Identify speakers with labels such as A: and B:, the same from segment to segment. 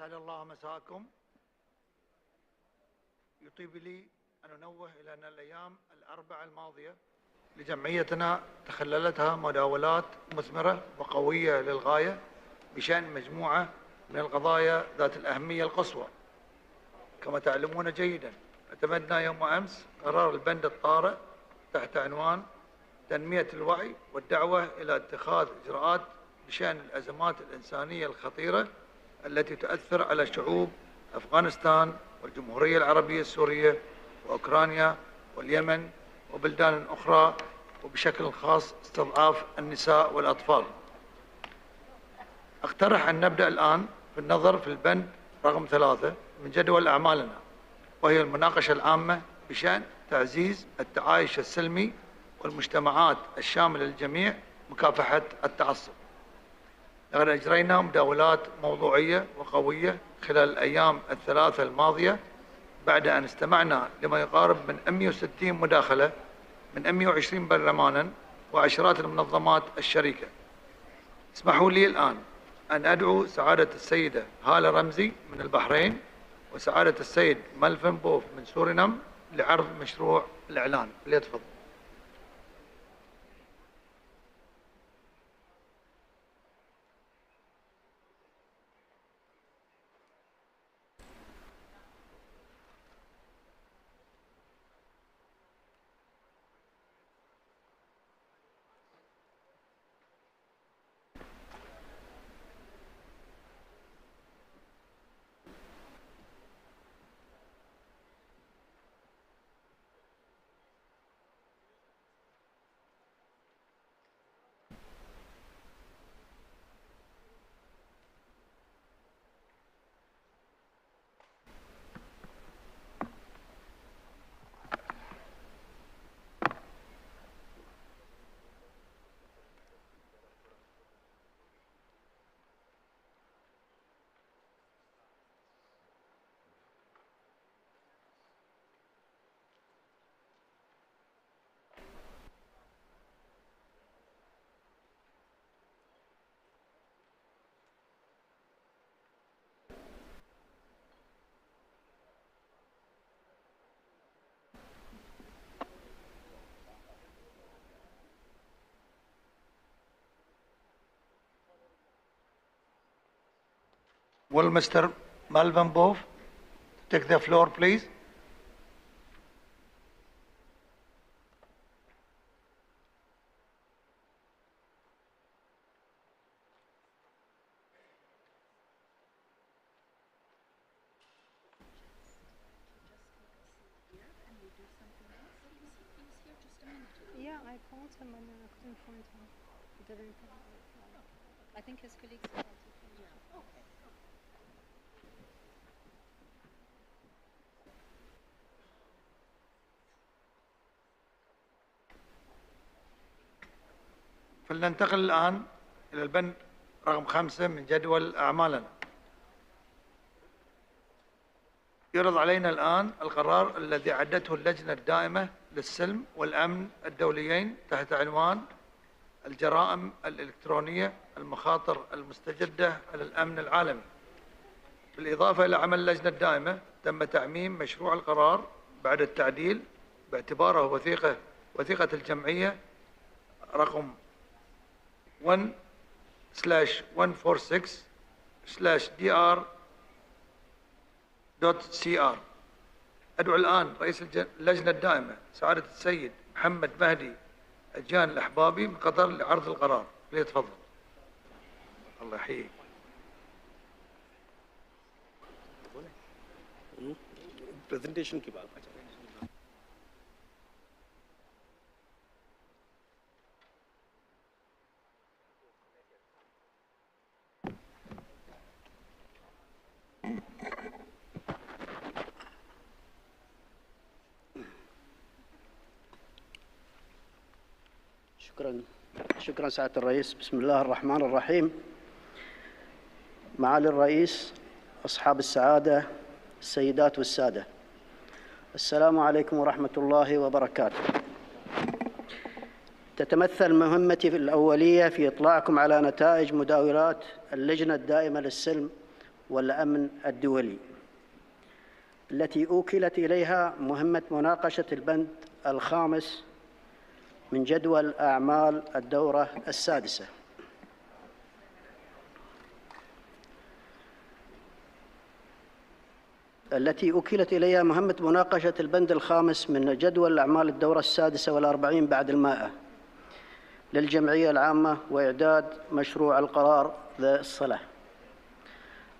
A: أسعد الله مساكم. يطيب لي أن أنوه إلى أن الأيام الأربعة الماضية لجمعيتنا تخللتها مداولات مثمرة وقوية للغاية بشأن مجموعة من القضايا ذات الأهمية القصوى. كما تعلمون جيدا، اعتمدنا يوم أمس قرار البند الطارئ تحت عنوان تنمية الوعي والدعوة إلى اتخاذ إجراءات بشأن الأزمات الإنسانية الخطيرة التي تؤثر على شعوب أفغانستان والجمهورية العربية السورية وأوكرانيا واليمن وبلدان أخرى، وبشكل خاص استضعاف النساء والأطفال. أقترح أن نبدأ الآن في النظر في البند رقم 3 من جدول أعمالنا، وهي المناقشة العامة بشأن تعزيز التعايش السلمي والمجتمعات الشاملة للجميع مكافحة التعصب. لقد أجرينا مداولات موضوعية وقوية خلال الأيام الثلاثة الماضية، بعد أن استمعنا لما يقارب من 160 مداخلة من 120 برلمانا وعشرات المنظمات الشريكة. اسمحوا لي الآن أن أدعو سعادة السيدة هالة رمزي من البحرين وسعادة السيد ملفن بوف من سورينام لعرض مشروع الإعلان. ليتفضل. Will Mr. Malvin Bove take the floor, please?
B: Yeah, I called him and I couldn't find him. He didn't reply. I think his colleagues tried to find him. Okay.
A: فلننتقل الآن إلى البند رقم 5 من جدول أعمالنا. يعرض علينا الآن القرار الذي أعدته اللجنة الدائمة للسلم والأمن الدوليين تحت عنوان الجرائم الإلكترونية، المخاطر المستجدة على الأمن العالمي. بالإضافة إلى عمل اللجنة الدائمة، تم تعميم مشروع القرار بعد التعديل باعتباره وثيقة الجمعية رقم 1/146/DR.CR. أدعو الآن رئيس اللجنة الدائمة سعادة السيد محمد مهدي الجان الأحبابي من قطر لعرض القرار. ليتفضل. الله يحييك.
C: Presentation की बात شكرا سعادة الرئيس. بسم الله الرحمن الرحيم. معالي الرئيس، أصحاب السعادة، السيدات والسادة، السلام عليكم ورحمة الله وبركاته. تتمثل مهمتي الأولية في إطلاعكم على نتائج مداولات اللجنة الدائمة للسلم والأمن الدولي، التي أوكلت إليها مهمة مناقشة البند الخامس من جدول أعمال الدورة السادسة. التي أوكلت إليها مهمة مناقشة البند الخامس من جدول أعمال الدورة السادسة والأربعين بعد 100 للجمعية العامة وإعداد مشروع القرار ذا الصلة.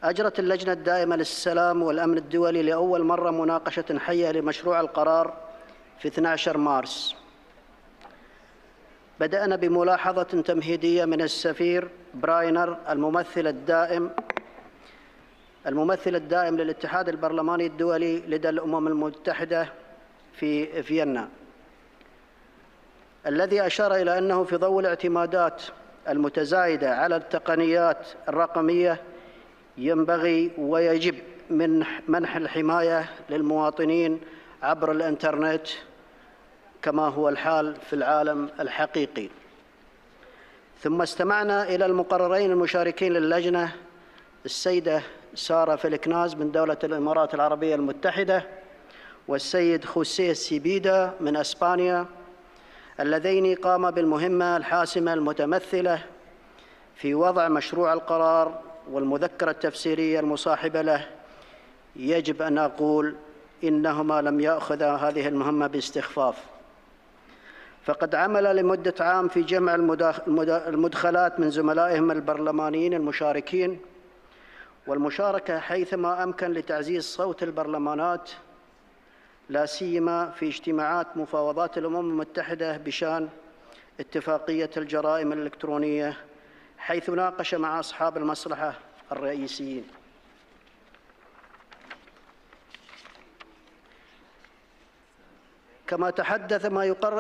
C: أجرت اللجنة الدائمة للسلام والأمن الدولي لأول مرة مناقشة حية لمشروع القرار في 12 مارس. بدأنا بملاحظة تمهيدية من السفير براينر الممثل الدائم للاتحاد البرلماني الدولي لدى الأمم المتحدة في فيينا، الذي أشار إلى أنه في ضوء الاعتمادات المتزايدة على التقنيات الرقمية ينبغي ويجب منح الحماية للمواطنين عبر الإنترنت كما هو الحال في العالم الحقيقي. ثم استمعنا إلى المقررين المشاركين للجنة، السيدة سارة فيلكناز من دولة الإمارات العربية المتحدة والسيد خوسيه سيبيدا من أسبانيا، اللذين قاما بالمهمة الحاسمة المتمثلة في وضع مشروع القرار والمذكرة التفسيرية المصاحبة له. يجب أن أقول إنهما لم يأخذا هذه المهمة باستخفاف، فقد عمل لمدة عام في جمع المدخلات من زملائهم البرلمانيين المشاركين والمشاركة حيثما أمكن لتعزيز صوت البرلمانات، لا سيما في اجتماعات مفاوضات الأمم المتحدة بشأن اتفاقية الجرائم الإلكترونية، حيث ناقش مع أصحاب المصلحة الرئيسيين. كما تحدث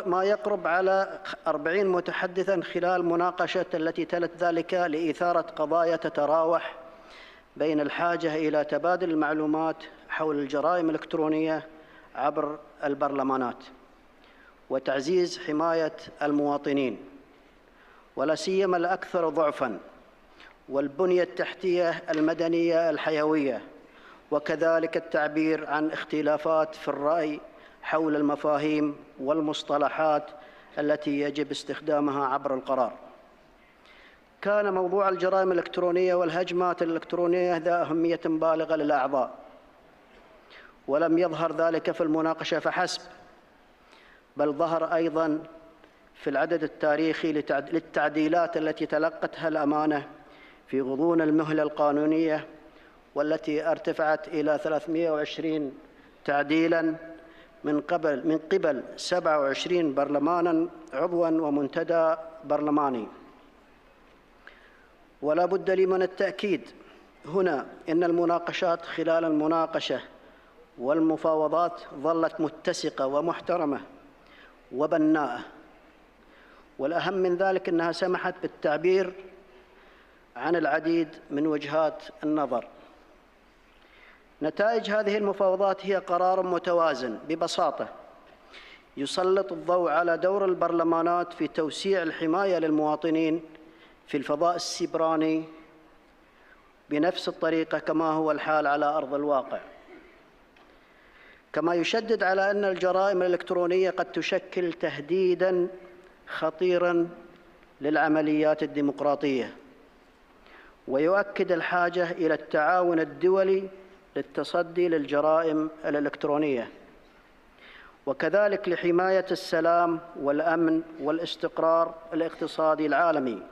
C: ما يقرب على 40 متحدثاً خلال مناقشة التي تلت ذلك لإثارة قضايا تتراوح بين الحاجة إلى تبادل المعلومات حول الجرائم الإلكترونية عبر البرلمانات وتعزيز حماية المواطنين، ولا سيما الأكثر ضعفاً، والبنية التحتية المدنية الحيوية، وكذلك التعبير عن اختلافات في الرأي حول المفاهيم والمصطلحات التي يجب استخدامها عبر القرار. كان موضوع الجرائم الإلكترونية والهجمات الإلكترونية ذا أهمية بالغة للأعضاء، ولم يظهر ذلك في المناقشة فحسب، بل ظهر أيضاً في العدد التاريخي للتعديلات التي تلقتها الأمانة في غضون المهلة القانونية، والتي ارتفعت إلى 320 تعديلاً من قبل 27 برلماناً عضواً ومنتدى برلماني. ولا بد لي من التأكيد هنا أن المناقشات خلال المناقشة والمفاوضات ظلت متسقة ومحترمة وبناءة، والأهم من ذلك أنها سمحت بالتعبير عن العديد من وجهات النظر. نتائج هذه المفاوضات هي قرار متوازن ببساطة يسلط الضوء على دور البرلمانات في توسيع الحماية للمواطنين في الفضاء السيبراني بنفس الطريقة كما هو الحال على أرض الواقع، كما يشدد على أن الجرائم الإلكترونية قد تشكل تهديداً خطيراً للعمليات الديمقراطية، ويؤكد الحاجة إلى التعاون الدولي للتصدي للجرائم الإلكترونية، وكذلك لحماية السلام والأمن والاستقرار الاقتصادي العالمي،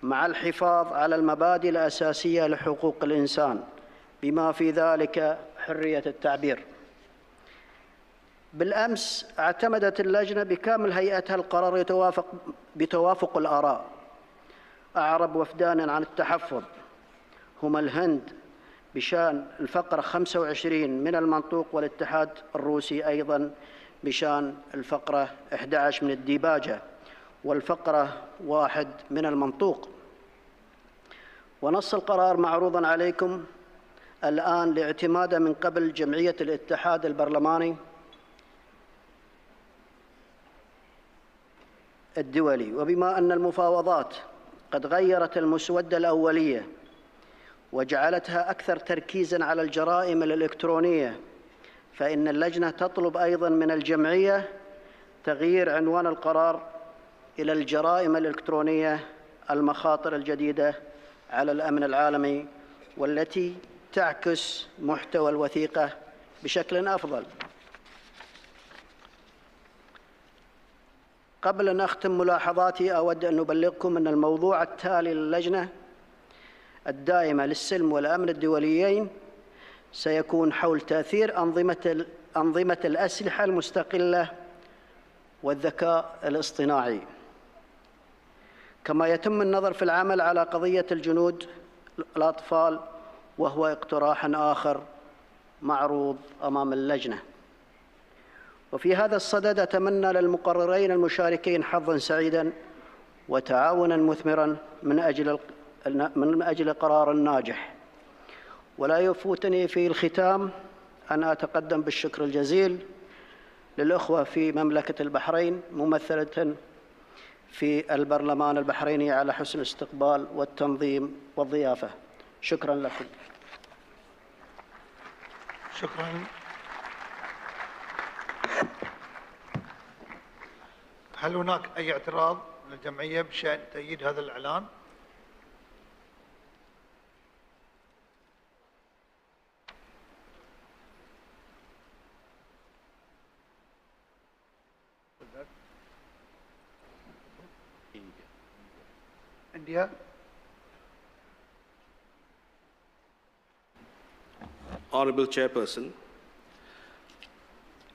C: مع الحفاظ على المبادئ الأساسية لحقوق الإنسان بما في ذلك حرية التعبير. بالأمس اعتمدت اللجنة بكامل هيئتها القرار بتوافق الآراء. أعرب وفدان عن التحفظ هما الهند بشأن الفقرة 25 من المنطوق، والاتحاد الروسي أيضاً بشأن الفقرة 11 من الديباجة، والفقرة 1 من المنطوق. ونص القرار معروضاً عليكم الآن لاعتماده من قبل جمعية الاتحاد البرلماني الدولي. وبما أن المفاوضات قد غيرت المسودة الأولية وجعلتها أكثر تركيزاً على الجرائم الإلكترونية، فإن اللجنة تطلب أيضاً من الجمعية تغيير عنوان القرار إلى الجرائم الإلكترونية المخاطر الجديدة على الأمن العالمي، والتي تعكس محتوى الوثيقة بشكل أفضل. قبل أن أختم ملاحظاتي، أود أن أبلغكم أن الموضوع التالي للجنة الدائمة للسلم والأمن الدوليين سيكون حول تأثير أنظمة الأسلحة المستقلة والذكاء الاصطناعي، كما يتم النظر في العمل على قضية الجنود الأطفال، وهو اقتراح آخر معروض أمام اللجنة. وفي هذا الصدد أتمنى للمقررين المشاركين حظاً سعيداً وتعاوناً مثمراً من أجل قرار ناجح. ولا يفوتني في الختام أن أتقدم بالشكر الجزيل للأخوة في مملكة البحرين ممثلة في البرلمان البحريني على حسن الاستقبال والتنظيم والضيافة. شكراً لكم.
A: شكراً. هل هناك أي اعتراض من الجمعية بشأن تأييد هذا الإعلان؟ India.
D: Honorable Chairperson,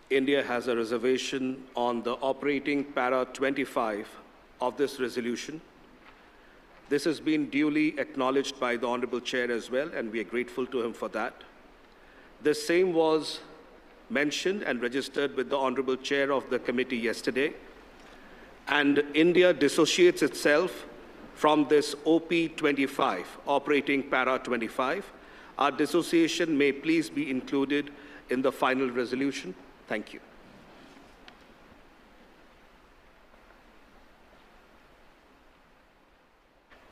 D: India has a reservation on the operating para 25 of this resolution. This has been duly acknowledged by the Honorable Chair as well, and we are grateful to him for that. The same was mentioned and registered with the Honorable Chair of the committee yesterday, and India dissociates itself from this OP25, operating para 25. Our dissociation may please be included in the final resolution. Thank you.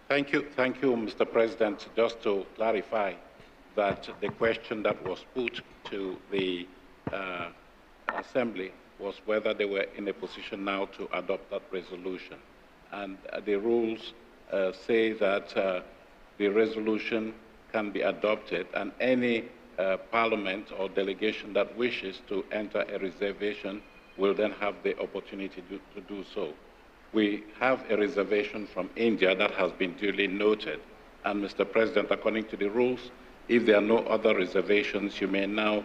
E: Thank you, Mr. President. Just to clarify that the question that was put to the Assembly was whether they were in a position now to adopt that resolution. And the rules say that the resolution can be adopted, and any Parliament or delegation that wishes to enter a reservation will then have the opportunity to do so. We have a reservation from India that has been duly noted. And Mr. President, according to the rules, if there are no other reservations, you may now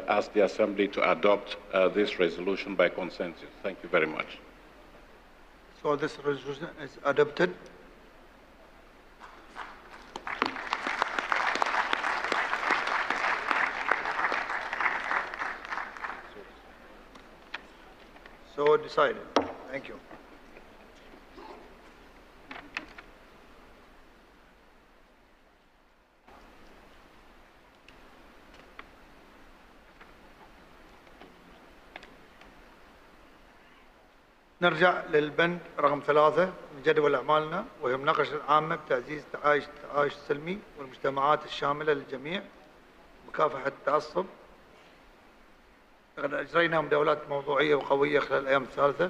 E: ask the Assembly to adopt this resolution by consensus. Thank you very much.
A: So this resolution is adopted. So decided. Thank you. نرجع للبند رقم 3 من جدول أعمالنا، وهي المناقشة العامة بتعزيز التعايش السلمي والمجتمعات الشاملة للجميع، مكافحة التعصب. أجرينا مداولات موضوعية وقوية خلال الأيام الثالثة.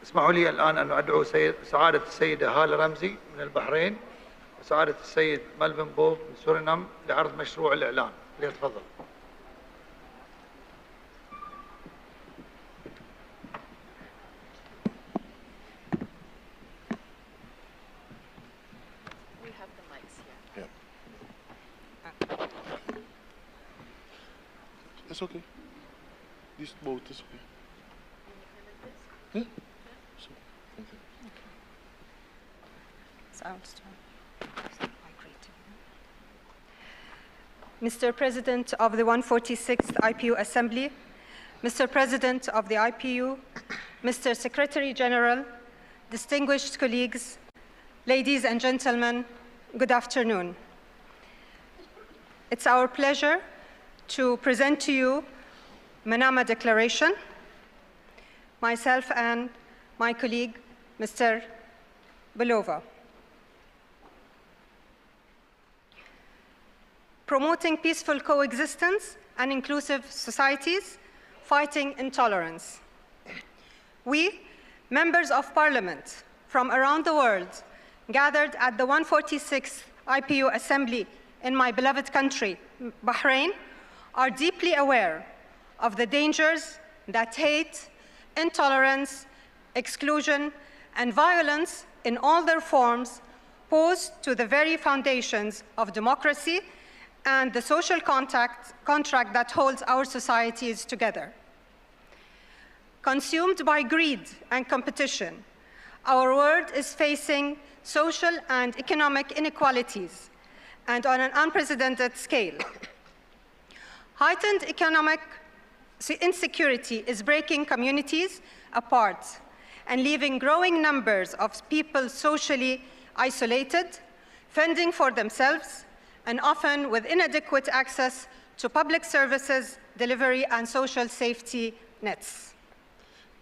A: اسمحوا لي الآن أن أدعو سعادة السيدة هالة رمزي من البحرين وسعادة السيد ملفن بوف من سورينام لعرض مشروع الإعلان. ليتفضل.
F: It's okay. This boat is okay. Yeah? So, thank you.
B: Sounds Mr. President of the 146th IPU Assembly, Mr. President of the IPU, Mr. Secretary General, distinguished colleagues, ladies and gentlemen, good afternoon. It's our pleasure to present to you Manama Declaration. Myself and my colleague, Mr. Belova. promoting peaceful coexistence and inclusive societies, fighting intolerance. We, members of Parliament from around the world, gathered at the 146th IPU Assembly in my beloved country, Bahrain, are deeply aware of the dangers that hate, intolerance, exclusion, and violence in all their forms pose to the very foundations of democracy and the social contract that holds our societies together. Consumed by greed and competition, our world is facing social and economic inequalities, and on an unprecedented scale. Heightened economic insecurity is breaking communities apart and leaving growing numbers of people socially isolated, fending for themselves, and often with inadequate access to public services, delivery, and social safety nets.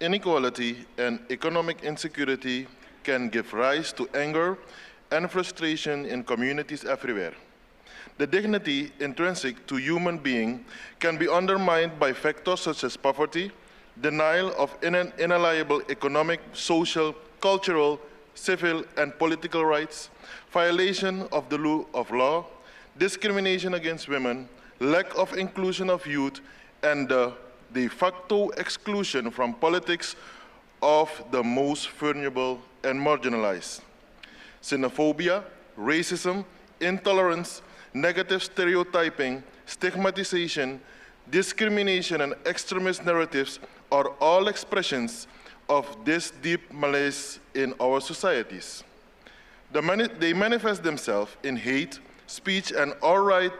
G: Inequality and economic insecurity can give rise to anger and frustration in communities everywhere. The dignity intrinsic to human being can be undermined by factors such as poverty, denial of inalienable economic, social, cultural, civil, and political rights, violation of the rule of law, discrimination against women, lack of inclusion of youth, and the de facto exclusion from politics of the most vulnerable and marginalized. Xenophobia, racism, intolerance, negative stereotyping, stigmatization, discrimination, and extremist narratives are all expressions of this deep malaise in our societies. They manifest themselves in hate, speech, and outright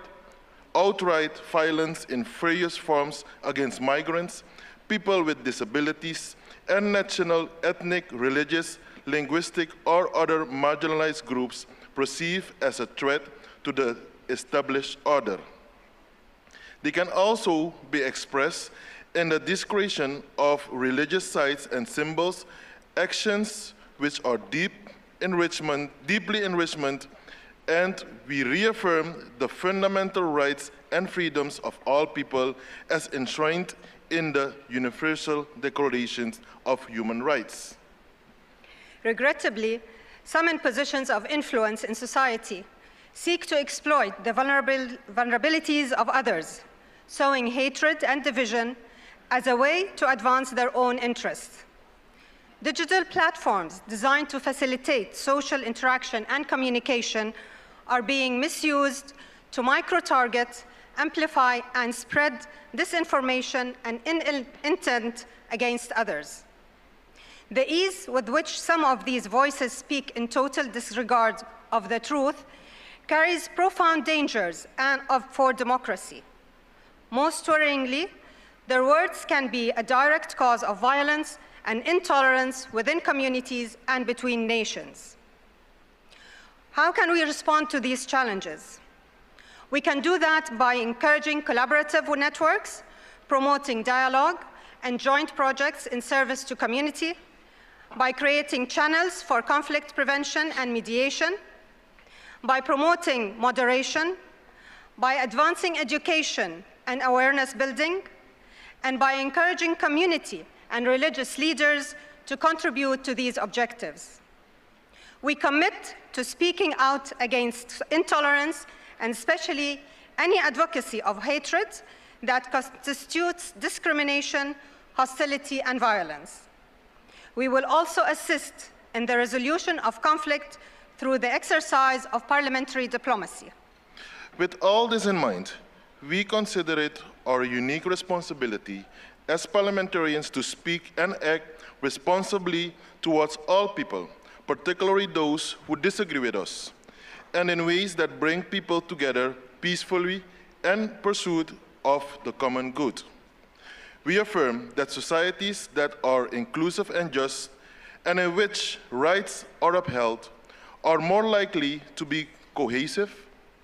G: violence in various forms against migrants, people with disabilities, and national, ethnic, religious, linguistic, or other marginalized groups perceived as a threat to the established order. They can also be expressed in the desecration of religious sites and symbols, actions which are deeply enrichment, and we reaffirm the fundamental rights and freedoms of all people as enshrined in the Universal Declaration of Human Rights.
B: Regrettably, some in positions of influence in society seek to exploit the vulnerabilities of others, sowing hatred and division as a way to advance their own interests. Digital platforms designed to facilitate social interaction and communication are being misused to micro-target, amplify, and spread disinformation and intent against others. The ease with which some of these voices speak in total disregard of the truth carries profound dangers for democracy. Most worryingly, their words can be a direct cause of violence and intolerance within communities and between nations. How can we respond to these challenges? We can do that by encouraging collaborative networks, promoting dialogue and joint projects in service to community, by creating channels for conflict prevention and mediation, by promoting moderation, by advancing education and awareness building, and by encouraging community and religious leaders to contribute to these objectives. We commit to speaking out against intolerance and especially any advocacy of hatred that constitutes discrimination, hostility, and violence. We will also assist in the resolution of conflict through the exercise of parliamentary diplomacy.
G: With all this in mind, we consider it our unique responsibility as parliamentarians to speak and act responsibly towards all people, particularly those who disagree with us, and in ways that bring people together peacefully in pursuit of the common good. We affirm that societies that are inclusive and just, and in which rights are upheld, are more likely to be cohesive,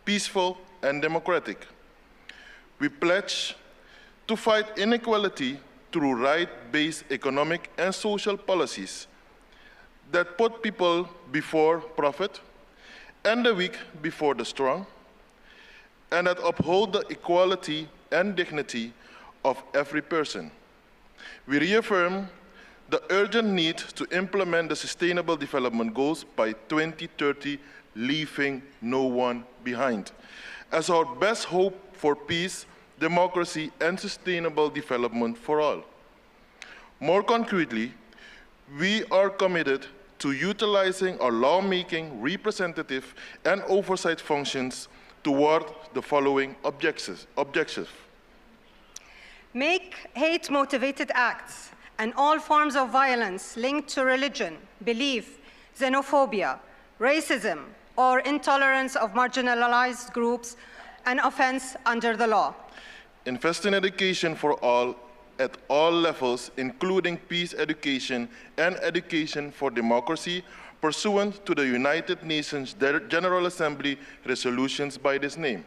G: peaceful, and democratic. We pledge to fight inequality through right-based economic and social policies that put people before profit and the weak before the strong, and that uphold the equality and dignity of every person. We reaffirm the urgent need to implement the Sustainable Development Goals by 2030, leaving no one behind, as our best hope for peace, democracy, and sustainable development for all. More concretely, we are committed to utilizing our lawmaking, representative, and oversight functions toward the following objectives.
B: Make hate-motivated acts and all forms of violence linked to religion, belief, xenophobia, racism, or intolerance of marginalized groups an offense under the law.
G: Invest in education for all at all levels, including peace education and education for democracy, pursuant to the United Nations General Assembly resolutions by this name.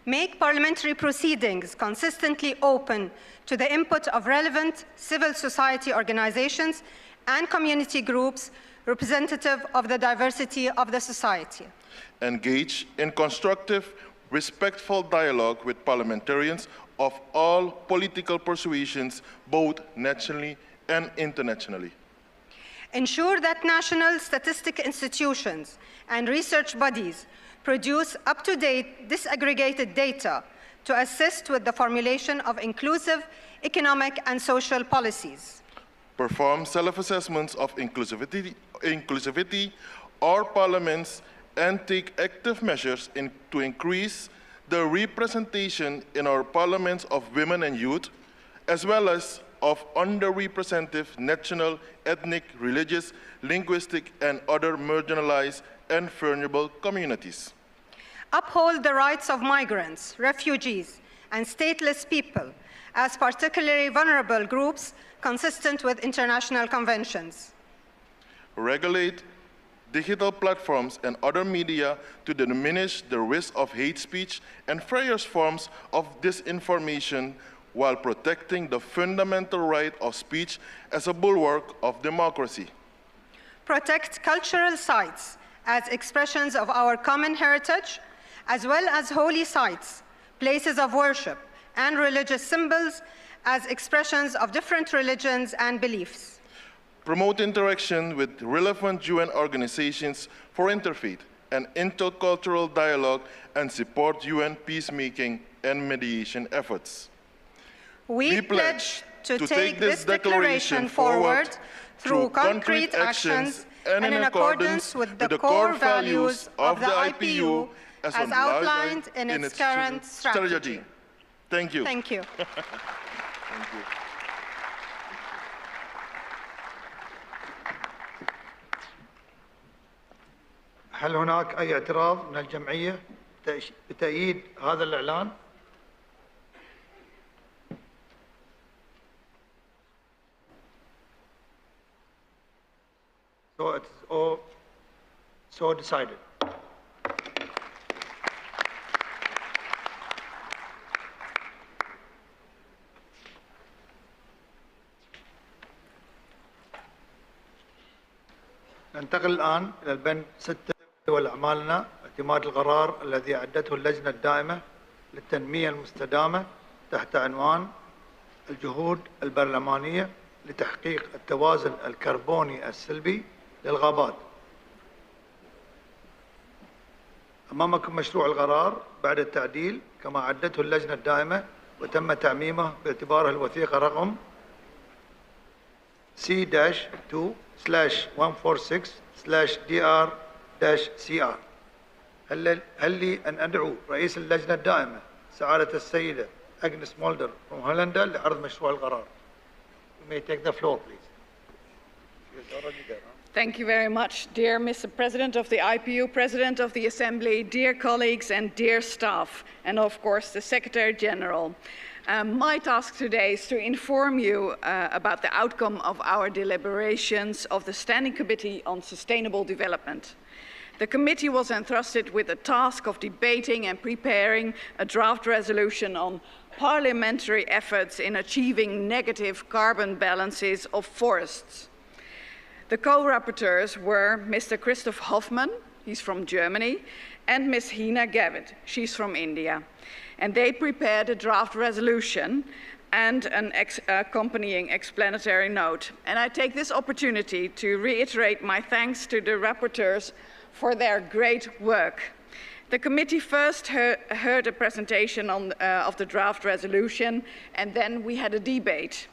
B: Make parliamentary proceedings consistently open to the input of relevant civil society organizations and community groups representative of the diversity of the society.
G: Engage in constructive, respectful dialogue with parliamentarians of all political persuasions, both nationally and internationally.
B: Ensure that national statistic institutions and research bodies produce up-to-date disaggregated data to assist with the formulation of inclusive economic and social policies.
G: Perform self-assessments of inclusivity or parliaments and take active measures to increase the representation in our parliaments of women and youth, as well as of underrepresented national, ethnic, religious, linguistic, and other marginalized and vulnerable communities.
B: Uphold the rights of migrants, refugees, and stateless people as particularly vulnerable groups consistent with international conventions.
G: Regulate digital platforms and other media to diminish the risk of hate speech and various forms of disinformation while protecting the fundamental right of speech as a bulwark of democracy.
B: Protect cultural sites as expressions of our common heritage, as well as holy sites, places of worship, and religious symbols as expressions of different religions and beliefs.
G: Promote interaction with relevant UN organizations for interfaith and intercultural dialogue and support UN peacemaking and mediation efforts.
B: We pledge to take this declaration forward through concrete actions and in accordance with the core values of the IPU as outlined in its current strategy.
G: Thank you.
B: Thank you.
G: Thank you.
A: هل هناك أي اعتراض من الجمعية بتأييد هذا الإعلان؟ So it's all so decided. ننتقل الآن إلى البند 6 والأعمالنا اعتماد القرار الذي أعدته اللجنة الدائمة للتنمية المستدامة تحت عنوان الجهود البرلمانية لتحقيق التوازن الكربوني السلبي للغابات. أمامكم مشروع القرار بعد التعديل كما أعدته اللجنة الدائمة وتم تعميمه باعتباره الوثيقة رقم C-2/146/DR-CR. هل لي أن أدعو رئيس اللجنة الدائمة سعادة السيدة أغنس مولدر from هولندا لعرض مشروع القرار. You may take the floor, please. She is already there.
H: Thank you very much, dear Mr. President of the IPU, President of the Assembly, dear colleagues and dear staff, and of course the Secretary General. My task today is to inform you about the outcome of our deliberations of the Standing Committee on Sustainable Development. The committee was entrusted with the task of debating and preparing a draft resolution on parliamentary efforts in achieving negative carbon balances of forests. The co-rapporteurs were Mr. Christoph Hoffmann, he's from Germany, and Ms. Hina Gavitt, she's from India. And they prepared a draft resolution and an accompanying explanatory note. And I take this opportunity to reiterate my thanks to the rapporteurs for their great work. The committee first heard a presentation of the draft resolution, and then we had a debate.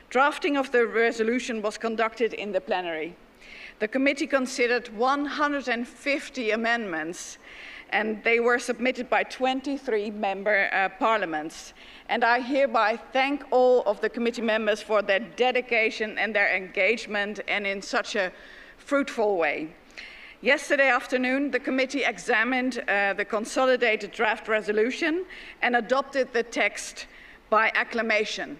H: Drafting of the resolution was conducted in the plenary. The committee considered 150 amendments, and they were submitted by 23 member parliaments. And I hereby thank all of the committee members for their dedication and their engagement, and in such a fruitful way. Yesterday afternoon, the committee examined the consolidated draft resolution and adopted the text by acclamation.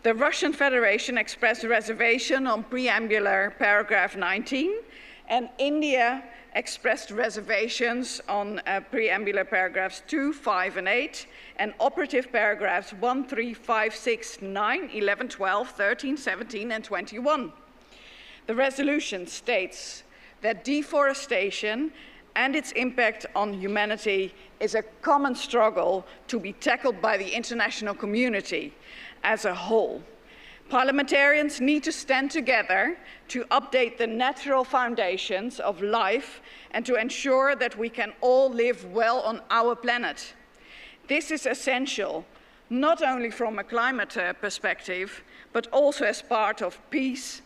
H: The Russian Federation expressed a reservation on preambular paragraph 19, and India expressed reservations on preambular paragraphs 2, 5, and 8, and operative paragraphs 1, 3, 5, 6, 9, 11, 12, 13, 17, and 21. The resolution states that deforestation and its impact on humanity is a common struggle to be tackled by the international community as a whole. Parliamentarians need to stand together to update the natural foundations of life and to ensure that we can all live well on our planet. This is essential, not only from a climate perspective, but also as part of peace,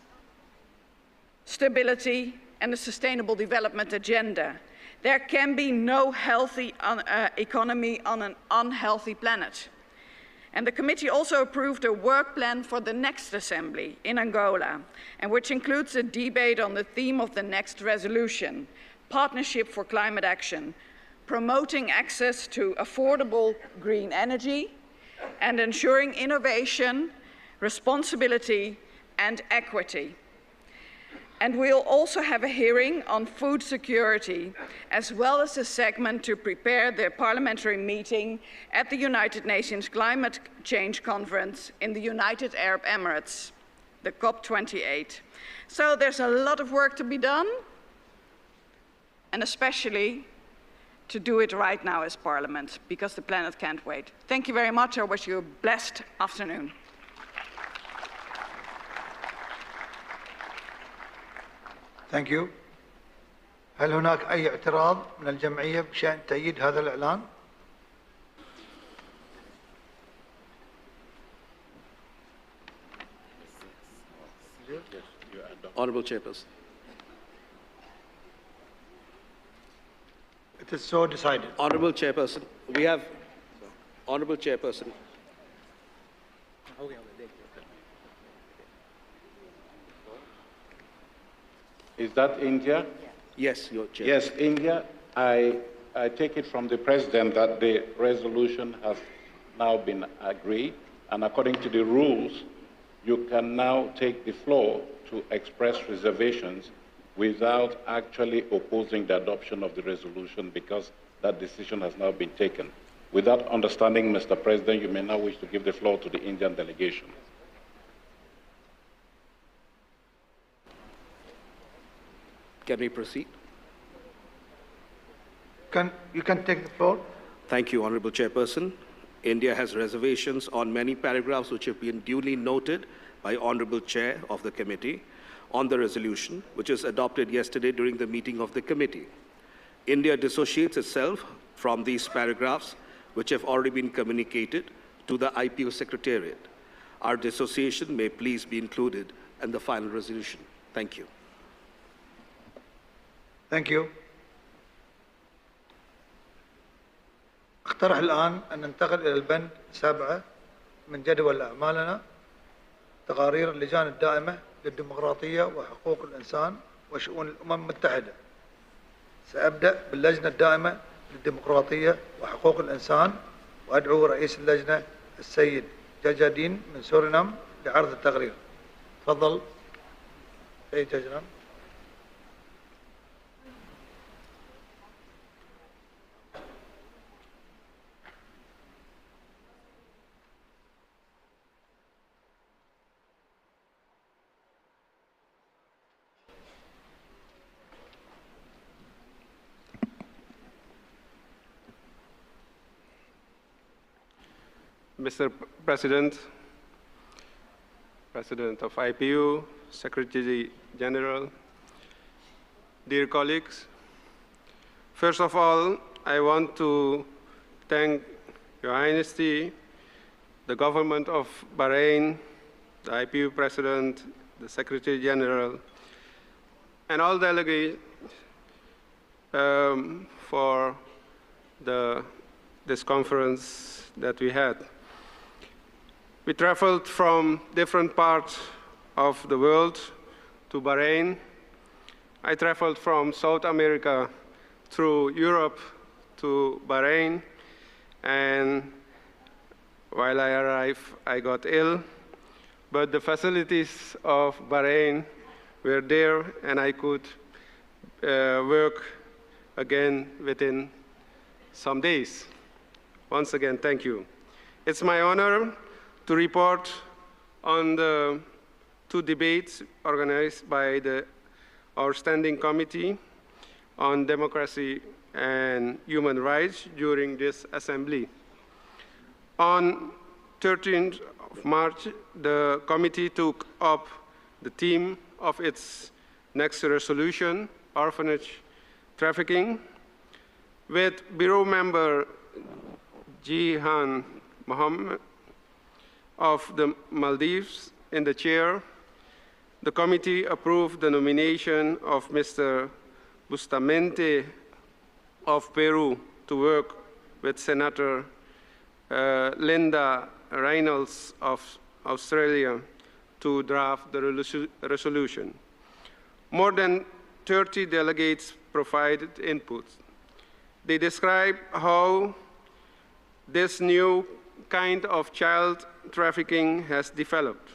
H: stability, and the Sustainable Development Agenda. There can be no healthy economy on an unhealthy planet. And the committee also approved a work plan for the next assembly in Angola, and which includes a debate on the theme of the next resolution, Partnership for Climate Action, promoting access to affordable green energy, and ensuring innovation, responsibility, and equity. And we'll also have a hearing on food security, as well as a segment to prepare the parliamentary meeting at the United Nations Climate Change Conference in the United Arab Emirates, the COP28. So there's a lot of work to be done, and especially to do it right now as Parliament, because the planet can't wait. Thank you very much. I wish you a blessed afternoon.
A: Thank you. هل هناك أي اعتراض من الجمعية بشأن تأييد هذا الإعلان؟
D: Honourable Chairperson.
A: It is so decided.
D: Honourable Chairperson, we have Honourable Chairperson.
E: Is that India?
D: Yes, your Chair.
E: Yes, India. I take it from the President that the resolution has now been agreed, and according to the rules, you can now take the floor to express reservations without actually opposing the adoption of the resolution, because that decision has now been taken. With that understanding, Mr. President, you may now wish to give the floor to the Indian delegation.
D: Can we proceed?
A: You can take the floor.
D: Thank you, Honourable Chairperson. India has reservations on many paragraphs which have been duly noted by Honourable Chair of the Committee on the resolution, which was adopted yesterday during the meeting of the committee. India dissociates itself from these paragraphs, which have already been communicated to the IPU Secretariat. Our dissociation may please be included in the final resolution. Thank you.
A: Thank you. اقترح الآن أن ننتقل إلى البند 7 من جدول أعمالنا، تقارير اللجان الدائمة للديمقراطية وحقوق الإنسان وشؤون الأمم المتحدة. سأبدأ باللجنة الدائمة للديمقراطية وحقوق الإنسان، وأدعو رئيس اللجنة السيد جاجادين من سورينام لعرض التقرير. تفضل سيد جاجادين.
I: Mr. President, President of IPU, Secretary General, dear colleagues, first of all, I want to thank Your Highness, the government of Bahrain, the IPU President, the Secretary General, and all delegates for this conference that we had. We traveled from different parts of the world to Bahrain. I traveled from South America through Europe to Bahrain, and while I arrived, I got ill, but the facilities of Bahrain were there, and I could work again within some days. Once again, thank you. It's my honor to report on the 2 debates organized by our Standing Committee on Democracy and Human Rights during this Assembly. On 13th of March, the committee took up the theme of its next resolution, orphanage trafficking, with Bureau member Jihan Mohammed of the Maldives in the chair. The committee approved the nomination of Mr. Bustamante of Peru to work with Senator Linda Reynolds of Australia to draft the resolution. More than 30 delegates provided input. They describe how this new kind of child trafficking has developed.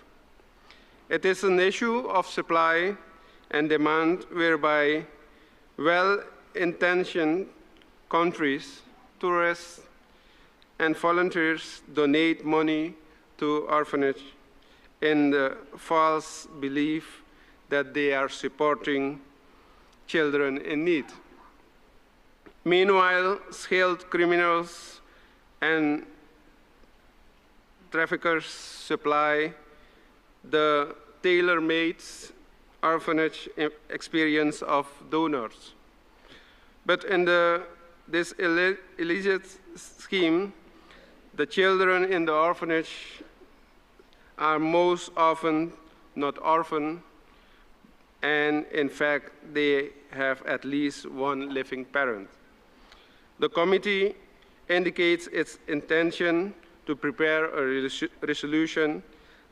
I: It is an issue of supply and demand whereby well-intentioned countries, tourists, and volunteers donate money to orphanages in the false belief that they are supporting children in need. Meanwhile, skilled criminals and traffickers supply the tailor-made orphanage experience of donors. But in this illicit scheme, the children in the orphanage are most often not orphan, and in fact, they have at least one living parent. The committee indicates its intention to prepare a resolution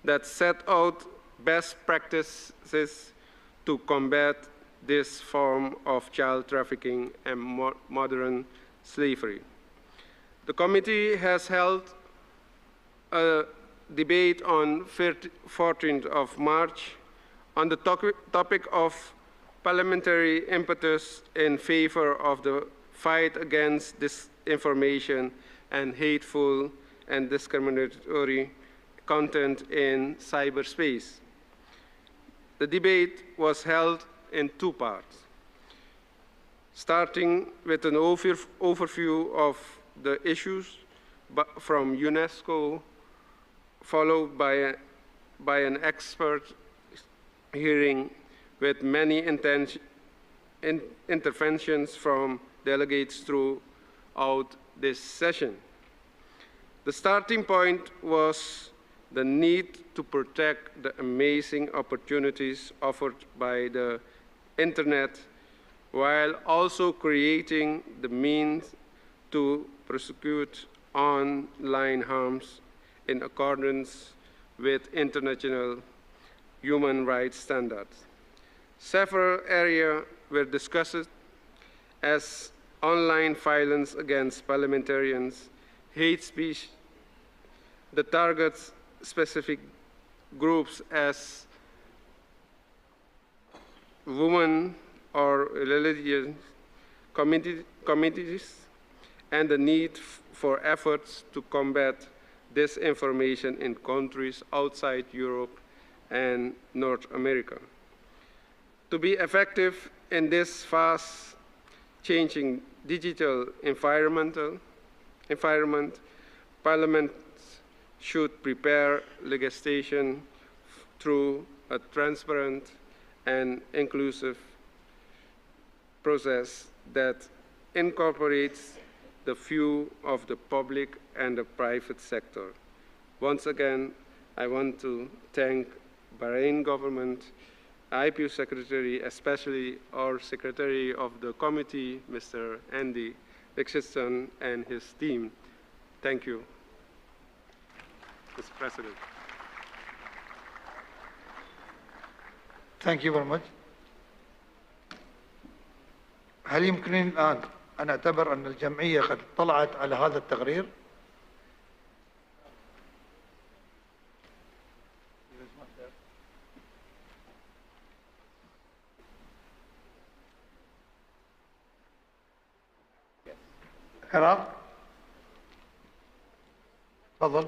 I: that set out best practices to combat this form of child trafficking and modern slavery. The committee has held a debate on 14th of March on the topic of parliamentary impetus in favor of the fight against disinformation and hateful and discriminatory content in cyberspace. The debate was held in 2 parts, starting with an overview of the issues from UNESCO, followed by an expert hearing with many interventions from delegates throughout this session. The starting point was the need to protect the amazing opportunities offered by the Internet, while also creating the means to prosecute online harms in accordance with international human rights standards. Several areas were discussed as online violence against parliamentarians, hate speech that targets specific groups as women or religious communities, and the need for efforts to combat disinformation in countries outside Europe and North America. To be effective in this fast-changing digital environment, Parliament's should prepare legislation through a transparent and inclusive process that incorporates the view of the public and the private sector. Once again, I want to thank Bahrain government, IPU Secretary, especially our Secretary of the Committee, Mr. Andy Richardson, and his team. Thank you, Mr. President.
A: Thank you very much. هل يمكنني الآن أن أعتبر أن الجمعية قد اطلعت على هذا التقرير؟ عراق؟ تفضل.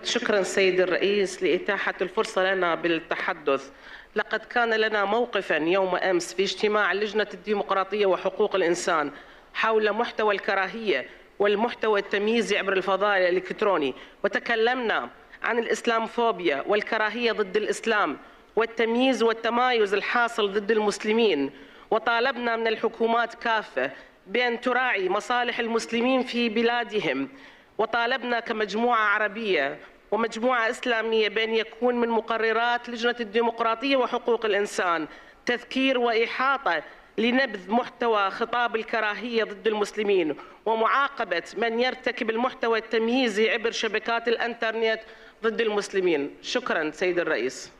J: شكرا سيد الرئيس لإتاحة الفرصة لنا بالتحدث. لقد كان لنا موقفا يوم أمس في اجتماع لجنة الديمقراطية وحقوق الإنسان حول محتوى الكراهية والمحتوى التمييزي عبر الفضاء الإلكتروني، وتكلمنا عن الإسلاموفوبيا والكراهية ضد الإسلام والتمييز والتمايز الحاصل ضد المسلمين، وطالبنا من الحكومات كافة بأن تراعي مصالح المسلمين في بلادهم، وطالبنا كمجموعة عربية ومجموعة إسلامية بأن يكون من مقررات لجنة الديمقراطية وحقوق الإنسان تذكير وإحاطة لنبذ محتوى خطاب الكراهية ضد المسلمين ومعاقبة من يرتكب المحتوى التمييزي عبر شبكات الإنترنت ضد المسلمين. شكرا سيد الرئيس.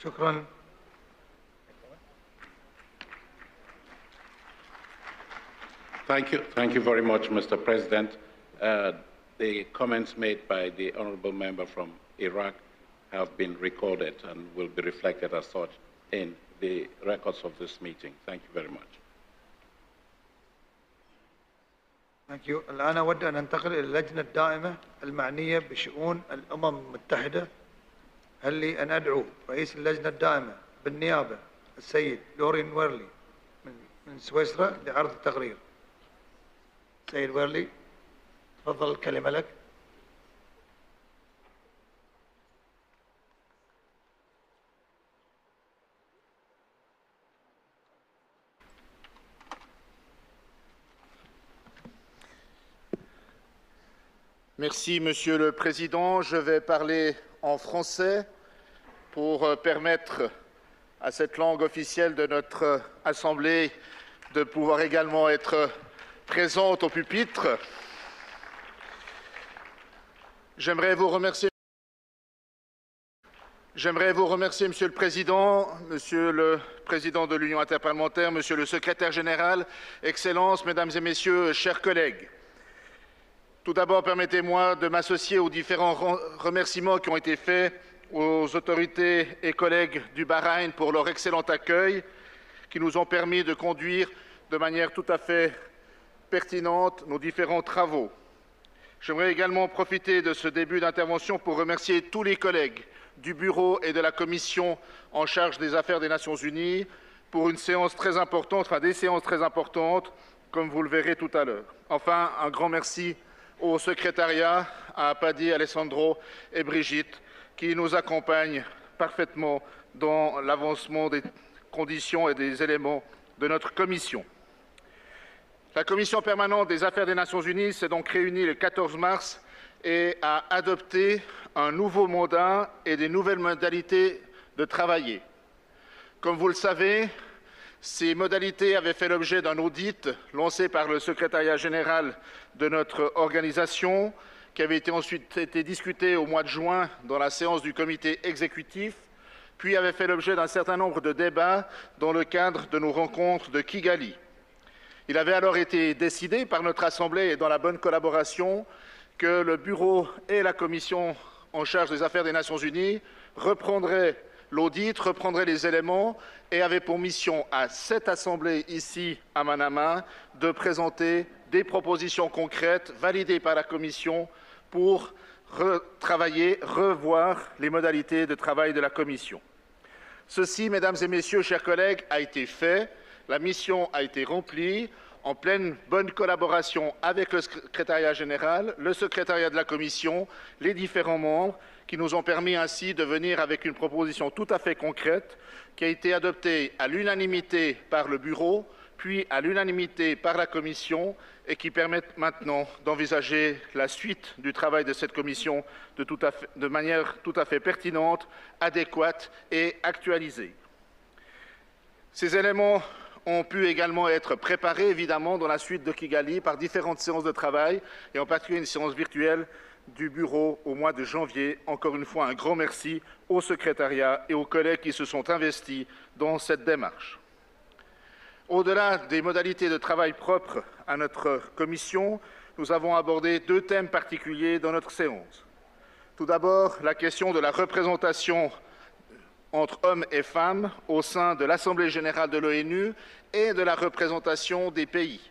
A: شكرا.
E: Thank you very much, Mr. President. The comments made by the honorable member from Iraq have been recorded and will be reflected as such in the records of this meeting. Thank you very much.
A: Thank you. الآن أود أن ننتقل إلى اللجنة الدائمة المعنية بشؤون الأمم المتحدة. هل لي أن أدعو رئيس اللجنة الدائمة بالنيابة السيد لورين ويرلي من سويسرا لعرض التقرير. سيد ويرلي، تفضل الكلمة لك.
K: Merci, Monsieur le Président. Je vais parler en français pour permettre à cette langue officielle de notre Assemblée de pouvoir également être présente au pupitre. J'aimerais vous remercier, Monsieur le Président, Monsieur le Président de l'Union interparlementaire, Monsieur le Secrétaire général, Excellences, Mesdames et Messieurs, chers collègues. Tout d'abord, permettez-moi de m'associer aux différents remerciements qui ont été faits aux autorités et collègues du Bahreïn pour leur excellent accueil, qui nous ont permis de conduire de manière tout à fait pertinente nos différents travaux. J'aimerais également profiter de ce début d'intervention pour remercier tous les collègues du Bureau et de la Commission en charge des affaires des Nations Unies pour une séance très importante, enfin des séances très importantes, comme vous le verrez tout à l'heure. Enfin, un grand merci au secrétariat, à Paddy, Alessandro et Brigitte, qui nous accompagnent parfaitement dans l'avancement des conditions et des éléments de notre commission. La Commission permanente des affaires des Nations Unies s'est donc réunie le 14 mars et a adopté un nouveau mandat et des nouvelles modalités de travailler. Comme vous le savez, ces modalités avaient fait l'objet d'un audit lancé par le secrétariat général de notre organisation, qui avait ensuite été discuté au mois de juin dans la séance du comité exécutif, puis avait fait l'objet d'un certain nombre de débats dans le cadre de nos rencontres de Kigali. Il avait alors été décidé par notre Assemblée et dans la bonne collaboration que le Bureau et la Commission en charge des affaires des Nations Unies reprendraient l'audit, reprendrait les éléments et avait pour mission à cette Assemblée ici à Manama de présenter des propositions concrètes validées par la Commission pour retravailler, revoir les modalités de travail de la Commission. Ceci, Mesdames et Messieurs, chers collègues, a été fait. La mission a été remplie. en pleine bonne collaboration avec le secrétariat général, le secrétariat de la Commission, les différents membres, qui nous ont permis ainsi de venir avec une proposition tout à fait concrète qui a été adoptée à l'unanimité par le Bureau, puis à l'unanimité par la Commission et qui permettent maintenant d'envisager la suite du travail de cette Commission de manière tout à fait pertinente, adéquate et actualisée. Ces éléments ont pu également être préparés, évidemment, dans la suite de Kigali par différentes séances de travail et en particulier une séance virtuelle du Bureau au mois de janvier. Encore une fois, un grand merci au secrétariat et aux collègues qui se sont investis dans cette démarche. Au-delà des modalités de travail propres à notre commission, nous avons abordé deux thèmes particuliers dans notre séance. Tout d'abord, la question de la représentation entre hommes et femmes au sein de l'Assemblée générale de l'ONU et de la représentation des pays.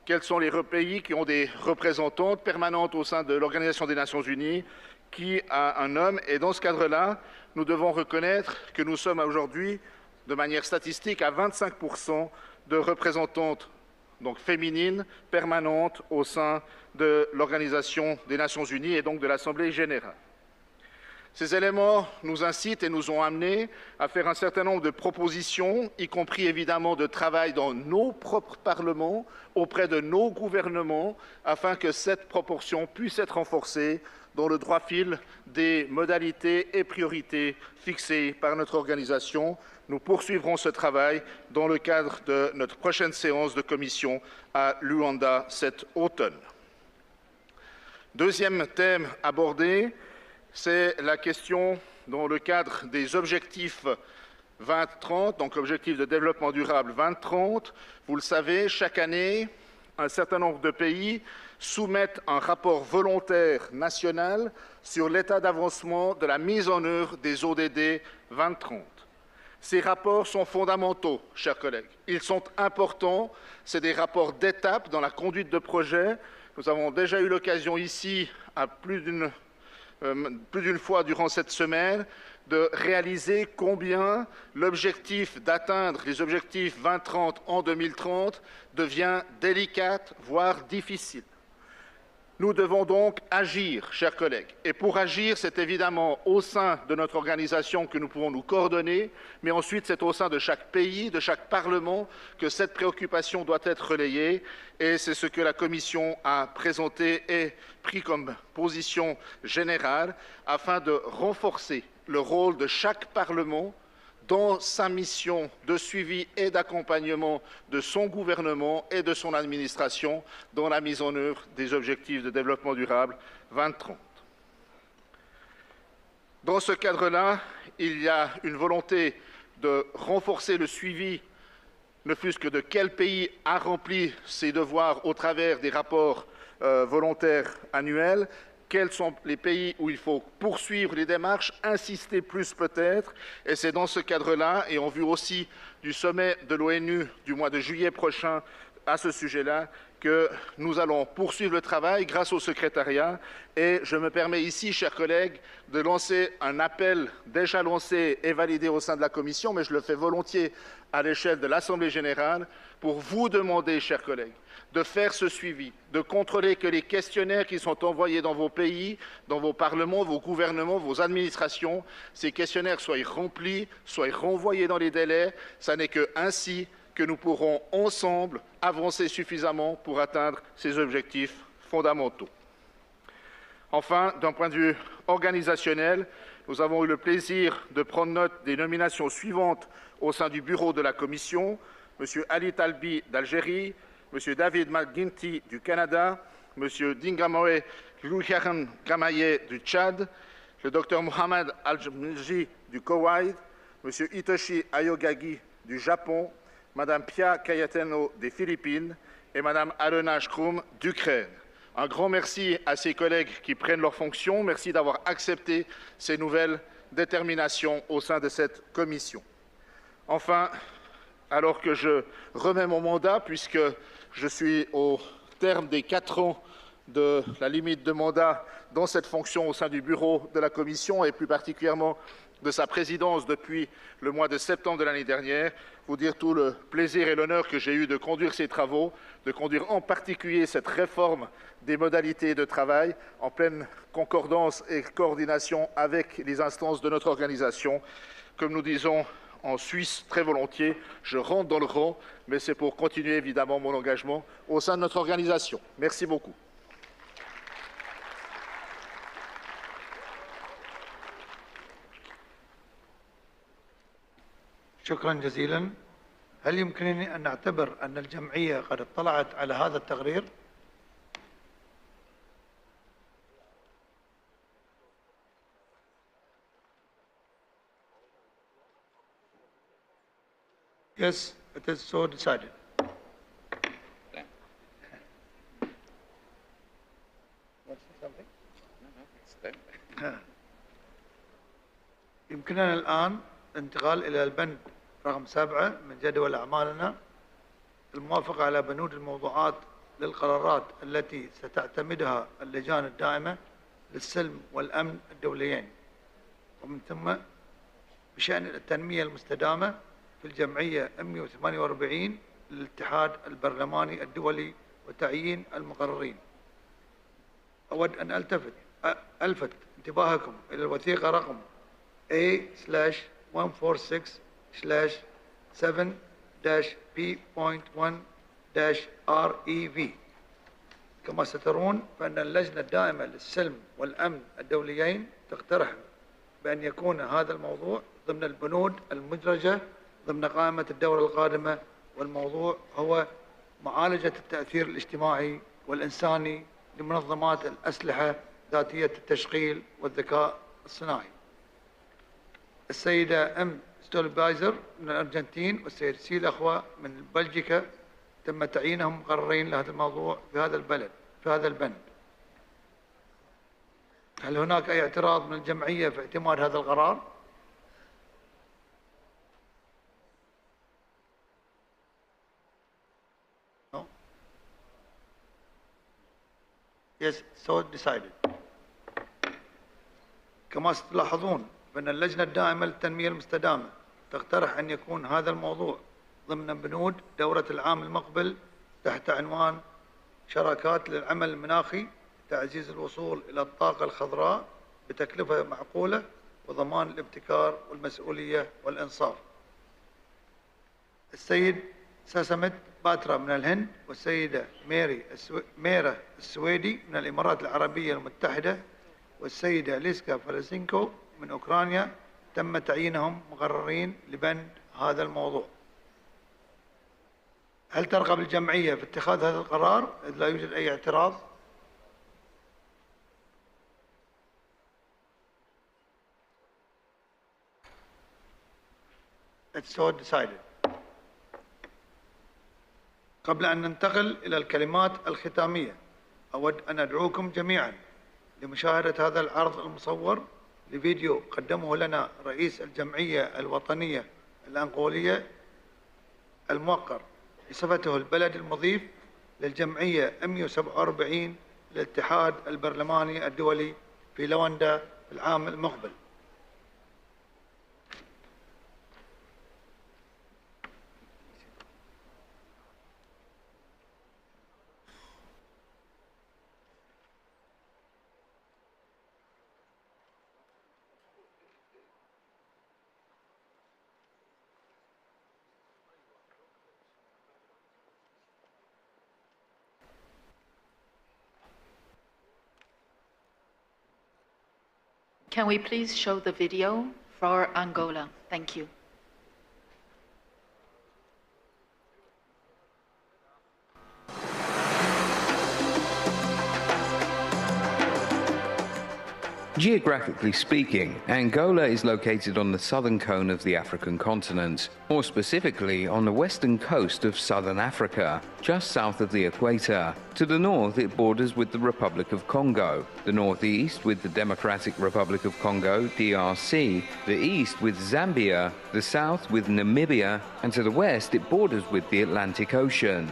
K: Quels sont les pays qui ont des représentantes permanentes au sein de l'Organisation des Nations Unies, qui a un homme? Et dans ce cadre-là, nous devons reconnaître que nous sommes aujourd'hui, de manière statistique, à 25% de représentantes donc féminines permanentes au sein de l'Organisation des Nations Unies et donc de l'Assemblée générale. Ces éléments nous incitent et nous ont amenés à faire un certain nombre de propositions, y compris évidemment de travail dans nos propres parlements, auprès de nos gouvernements, afin que cette proportion puisse être renforcée dans le droit fil des modalités et priorités fixées par notre organisation. Nous poursuivrons ce travail dans le cadre de notre prochaine séance de commission à Luanda cet automne. Deuxième thème abordé, c'est la question dans le cadre des objectifs 2030, donc objectifs de développement durable 2030. Vous le savez, chaque année, un certain nombre de pays soumettent un rapport volontaire national sur l'état d'avancement de la mise en œuvre des ODD 2030. Ces rapports sont fondamentaux, chers collègues. Ils sont importants. C'est des rapports d'étape dans la conduite de projet. Nous avons déjà eu l'occasion ici, à plus d'une fois durant cette semaine, de réaliser combien l'objectif d'atteindre les objectifs 2030 en 2030 devient délicate, voire difficile. Nous devons donc agir, chers collègues. Et pour agir, c'est évidemment au sein de notre organisation que nous pouvons nous coordonner, mais ensuite c'est au sein de chaque pays, de chaque parlement, que cette préoccupation doit être relayée. Et c'est ce que la Commission a présenté et pris comme position générale afin de renforcer le rôle de chaque parlement dans sa mission de suivi et d'accompagnement de son gouvernement et de son administration dans la mise en œuvre des objectifs de développement durable 2030. Dans ce cadre-là, il y a une volonté de renforcer le suivi, ne fût-ce que de quel pays a rempli ses devoirs au travers des rapports volontaires annuels. Quels sont les pays où il faut poursuivre les démarches, insister plus peut-être, et c'est dans ce cadre-là, et en vue aussi du sommet de l'ONU du mois de juillet prochain à ce sujet-là, que nous allons poursuivre le travail grâce au secrétariat. Et je me permets ici, chers collègues, de lancer un appel déjà lancé et validé au sein de la Commission, mais je le fais volontiers à l'échelle de l'Assemblée générale, pour vous demander, chers collègues, de faire ce suivi, de contrôler que les questionnaires qui sont envoyés dans vos pays, dans vos parlements, vos gouvernements, vos administrations, ces questionnaires soient remplis, soient renvoyés dans les délais. Ce n'est qu'ainsi que nous pourrons ensemble avancer suffisamment pour atteindre ces objectifs fondamentaux. Enfin, d'un point de vue organisationnel, nous avons eu le plaisir de prendre note des nominations suivantes au sein du bureau de la Commission: M. Ali Talbi d'Algérie, M. David McGuinty du Canada, M. Dingamoe Luhiahan Gamaye du Tchad, le Dr Mohamed Al-Jmilji du Koweït, M. Hitoshi Ayogagi du Japon, Mme Pia Kayateno des Philippines et Mme Alena Shkroum d'Ukraine. Un grand merci à ces collègues qui prennent leurs fonctions. Merci d'avoir accepté ces nouvelles déterminations au sein de cette commission. Enfin, alors que je remets mon mandat, puisque je suis au terme des 4 ans de la limite de mandat dans cette fonction au sein du bureau de la Commission et plus particulièrement de sa présidence depuis le mois de septembre de l'année dernière, vous dire tout le plaisir et l'honneur que j'ai eu de conduire ces travaux, de conduire en particulier cette réforme des modalités de travail en pleine concordance et coordination avec les instances de notre organisation. Comme nous disons en Suisse très volontiers, je rentre dans le rang, mais c'est pour continuer évidemment mon engagement au sein de notre organisation. Merci beaucoup.
A: شكرا جزيلا. هل يمكنني أن نعتبر أن الجمعية قد اطلعت على هذا التقرير؟ Yes, it is so decided. يمكننا الآن الانتقال إلى البند رقم 7 من جدول أعمالنا، الموافقة على بنود الموضوعات للقرارات التي ستعتمدها اللجان الدائمة للسلم والأمن الدوليين، ومن ثم بشأن التنمية المستدامة في الجمعية 148 للاتحاد البرلماني الدولي وتعيين المقررين. أود أن ألفت انتباهكم إلى الوثيقة رقم A/146/7-P.1-REV. كما سترون فإن اللجنة الدائمة للسلم والأمن الدوليين تقترح بأن يكون هذا الموضوع ضمن البنود المدرجة ضمن قائمة الدورة القادمة، والموضوع هو معالجة التأثير الاجتماعي والإنساني لمنظمات الأسلحة ذاتية التشغيل والذكاء الصناعي. السيدة أم ستولبايزر من الأرجنتين والسيد سيل أخوة من بلجيكا تم تعيينهم مقررين لهذا الموضوع في هذا البند. هل هناك أي اعتراض من الجمعية في اعتماد هذا القرار؟ No. Yes, so decided. كما ستلاحظون فإن اللجنة الدائمة للتنمية المستدامة تقترح أن يكون هذا الموضوع ضمن بنود دورة العام المقبل تحت عنوان شراكات للعمل المناخي، تعزيز الوصول إلى الطاقة الخضراء بتكلفة معقولة وضمان الابتكار والمسؤولية والإنصاف. السيد ساسمت باترا من الهند والسيدة ميرا السويدي من الإمارات العربية المتحدة والسيدة ليسكا فلسينكو من أوكرانيا تم تعيينهم مقررين لبند هذا الموضوع. هل ترغب الجمعية في اتخاذ هذا القرار إذ لا يوجد أي اعتراض؟ It's so decided. قبل أن ننتقل إلى الكلمات الختامية، أود أن أدعوكم جميعا لمشاهدة هذا العرض المصور لفيديو قدمه لنا رئيس الجمعية الوطنية الأنغولية الموقر بصفته البلد المضيف للجمعية 147 للاتحاد البرلماني الدولي في لواندا في العام المقبل.
L: Can we please show the video for Angola? Thank you.
M: Geographically speaking, Angola is located on the southern cone of the African continent, more specifically on the western coast of southern Africa, just south of the equator. To the north, it borders with the Republic of Congo, the northeast with the Democratic Republic of Congo, DRC, the east with Zambia, the south with Namibia, and to the west it borders with the Atlantic Ocean.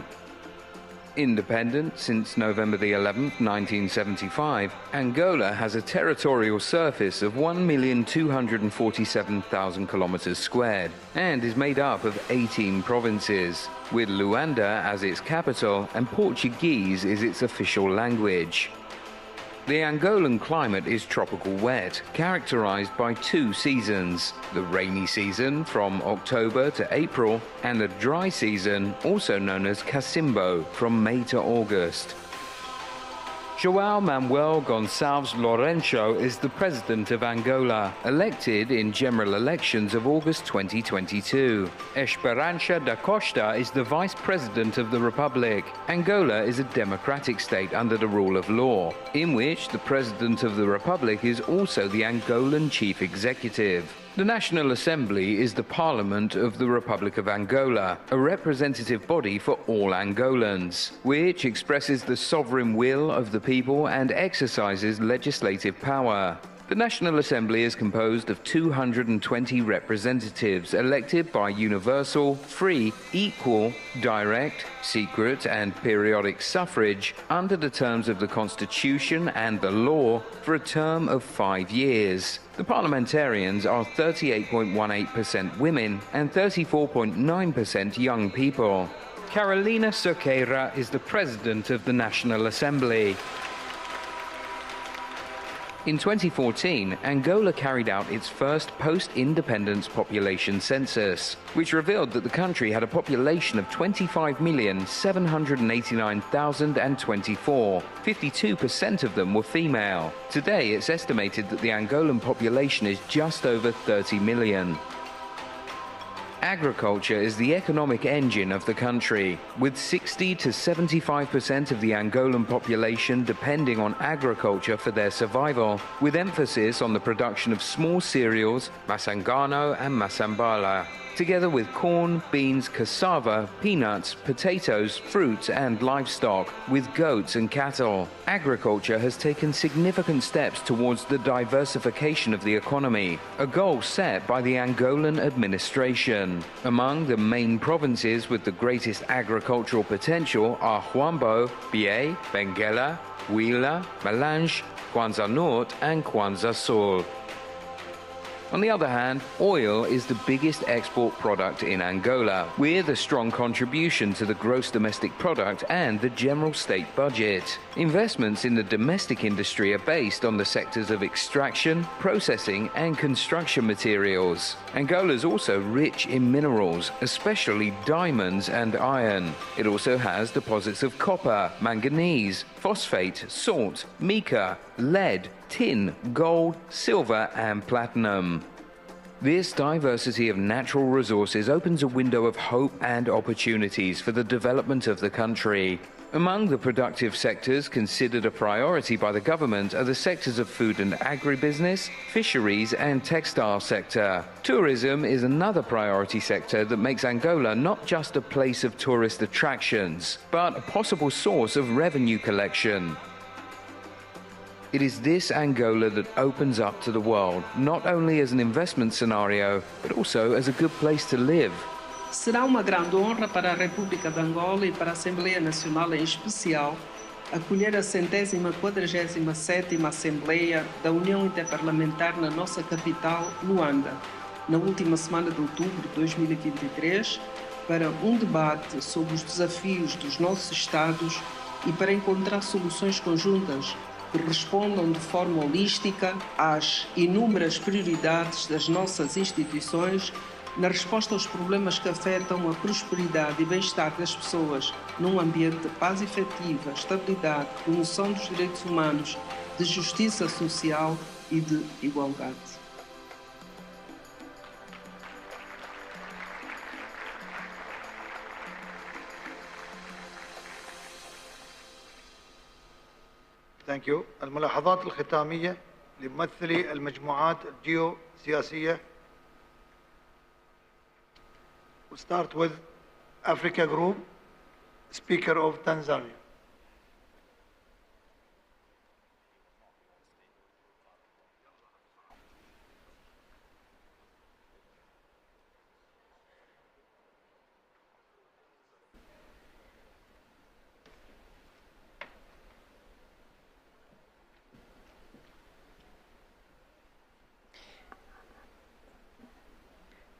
M: Independent since November the 11th, 1975, Angola has a territorial surface of 1,247,000 kilometers squared and is made up of 18 provinces, with Luanda as its capital and Portuguese is its official language. The Angolan climate is tropical wet, characterized by 2 seasons, the rainy season from October to April and a dry season, also known as Cacimbo, from May to August. João Manuel Gonçalves Lourenço is the president of Angola, elected in general elections of August 2022. Esperança da Costa is the vice president of the republic. Angola is a democratic state under the rule of law, in which the president of the republic is also the Angolan chief executive. The National Assembly is the Parliament of the Republic of Angola, a representative body for all Angolans, which expresses the sovereign will of the people and exercises legislative power. The National Assembly is composed of 220 representatives elected by universal, free, equal, direct, secret and periodic suffrage under the terms of the Constitution and the law for a term of 5 years. The parliamentarians are 38.18% women and 34.9% young people. Carolina Cerqueira is the president of the National Assembly. In 2014, Angola carried out its first post-independence population census, which revealed that the country had a population of 25,789,024. 52% of them were female. Today, it's estimated that the Angolan population is just over 30 million. Agriculture is the economic engine of the country, with 60 to 75% of the Angolan population depending on agriculture for their survival, with emphasis on the production of small cereals, masangano and masambala, together with corn, beans, cassava, peanuts, potatoes, fruits and livestock, with goats and cattle. Agriculture has taken significant steps towards the diversification of the economy, a goal set by the Angolan administration. Among the main provinces with the greatest agricultural potential are Huambo, Bié, Benguela, Huila, Malange, Kwanza North and Kwanza Sul. On the other hand, oil is the biggest export product in Angola, with a strong contribution to the gross domestic product and the general state budget. Investments in the domestic industry are based on the sectors of extraction, processing and construction materials. Angola is also rich in minerals, especially diamonds and iron. It also has deposits of copper, manganese, phosphate, salt, mica, lead, tin, gold, silver and platinum. This diversity of natural resources opens a window of hope and opportunities for the development of the country. Among the productive sectors considered a priority by the government are the sectors of food and agribusiness, fisheries and textile sector. Tourism is another priority sector that makes Angola not just a place of tourist attractions, but a possible source of revenue collection. It is this Angola that opens up to the world, not only as an investment scenario, but also as a good place to live.
N: Será uma grande honra para a República de Angola e para a Assembleia Nacional em especial acolher a 147ª Assembleia da União Interparlamentar na nossa capital, Luanda, na última semana de outubro de 2023, para um debate sobre os desafios dos nossos Estados e para encontrar soluções conjuntas que respondam de forma holística às inúmeras prioridades das nossas instituições na resposta aos problemas que afetam a prosperidade e bem-estar das pessoas num ambiente de paz efetiva, estabilidade, promoção dos direitos humanos, de justiça social e de igualdade.
A: Thank you. الملاحظات الختامية لممثلي المجموعات الجيوسياسية. We'll start with Africa Group, Speaker of Tanzania.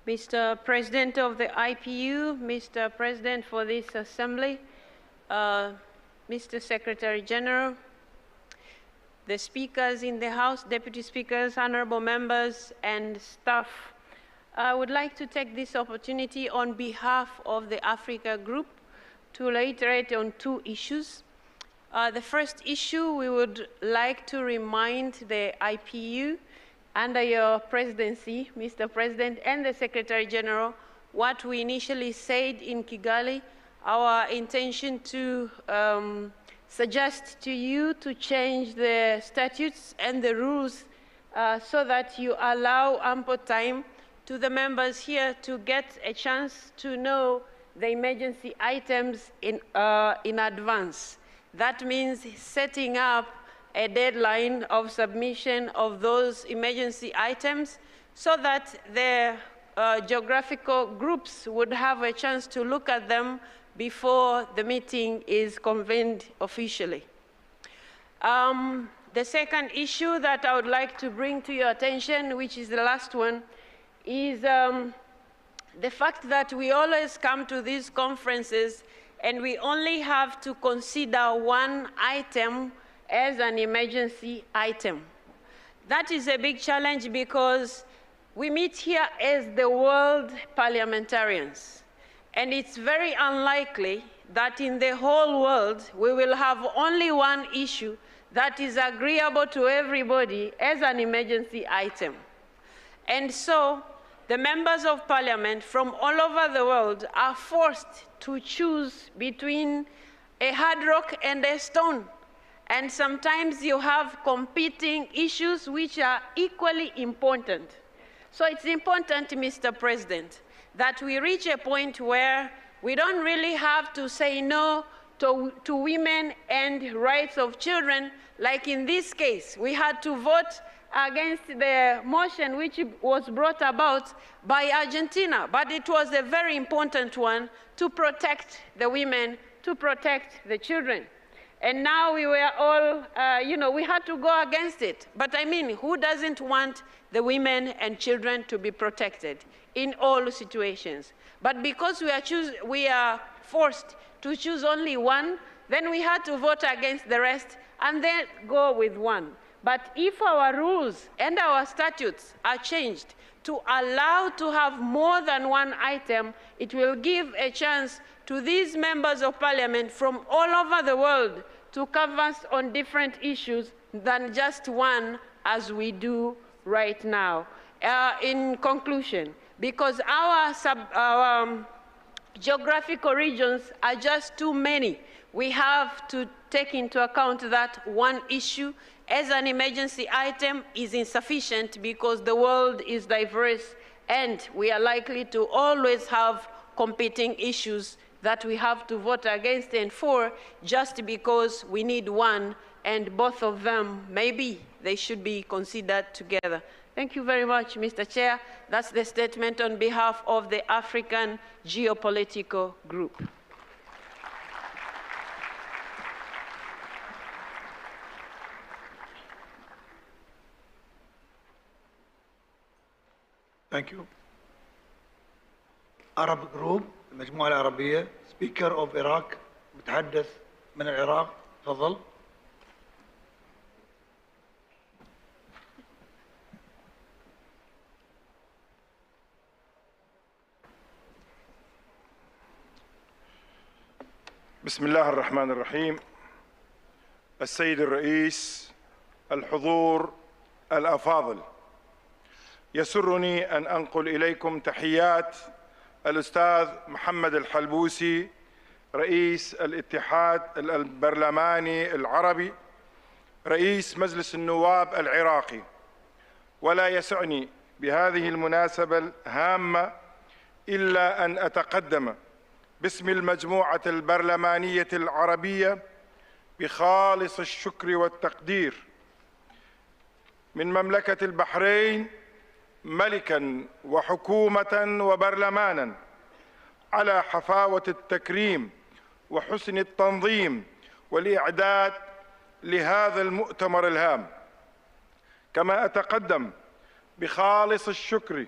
O: Mr. President of the IPU, Mr. President for this Assembly, Mr. Secretary General, the speakers in the House, deputy speakers, honorable members, and staff. I would like to take this opportunity on behalf of the Africa Group to reiterate on two issues. The first issue, we would like to remind the IPU under your presidency, Mr. President, and the Secretary General, what we initially said in Kigali, our intention to suggest to you to change the statutes and the rules so that you allow ample time to the members here to get a chance to know the emergency items in advance. That means setting up a deadline of submission of those emergency items so that the geographical groups would have a chance to look at them before the meeting is convened officially. The second issue that I would like to bring to your attention, which is the last one, is the fact that we always come to these conferences and we only have to consider one item as an emergency item. That is a big challenge because we meet here as the world parliamentarians. And it's very unlikely that in the whole world we will have only one issue that is agreeable to everybody as an emergency item. And so the members of parliament from all over the world are forced to choose between a hard rock and a stone. And sometimes you have competing issues which are equally important. So it's important, Mr. President, that we reach a point where we don't really have to say no to women and rights of children. Like in this case, we had to vote against the motion which was brought about by Argentina, but it was a very important one to protect the women, to protect the children. And now we were all, we had to go against it. But I mean, who doesn't want the women and children to be protected in all situations? But because we are forced to choose only one, then we had to vote against the rest and then go with one. But if our rules and our statutes are changed to allow to have more than one item, it will give a chance to these members of parliament from all over the world to canvass on different issues than just one as we do right now. In conclusion, because our geographical regions are just too many, we have to take into account that one issue as an emergency item is insufficient because the world is diverse and we are likely to always have competing issues that we have to vote against and for just because we need one and both of them, maybe they should be considered together. Thank you very much, Mr. Chair. That's the statement on behalf of the African Geopolitical Group.
A: Thank you. Arab Group, المجموعة العربية, Speaker of Iraq, متحدث من العراق, تفضل.
P: بسم الله الرحمن الرحيم. السيد الرئيس، الحضور الأفاضل، يسرني أن أنقل إليكم تحيات الأستاذ محمد الحلبوسي رئيس الاتحاد البرلماني العربي رئيس مجلس النواب العراقي، ولا يسعني بهذه المناسبة الهامة إلا أن أتقدم باسم المجموعة البرلمانية العربية بخالص الشكر والتقدير من مملكة البحرين ملكاً وحكومة وبرلماناً على حفاوة التكريم وحسن التنظيم والإعداد لهذا المؤتمر الهام. كما أتقدم بخالص الشكر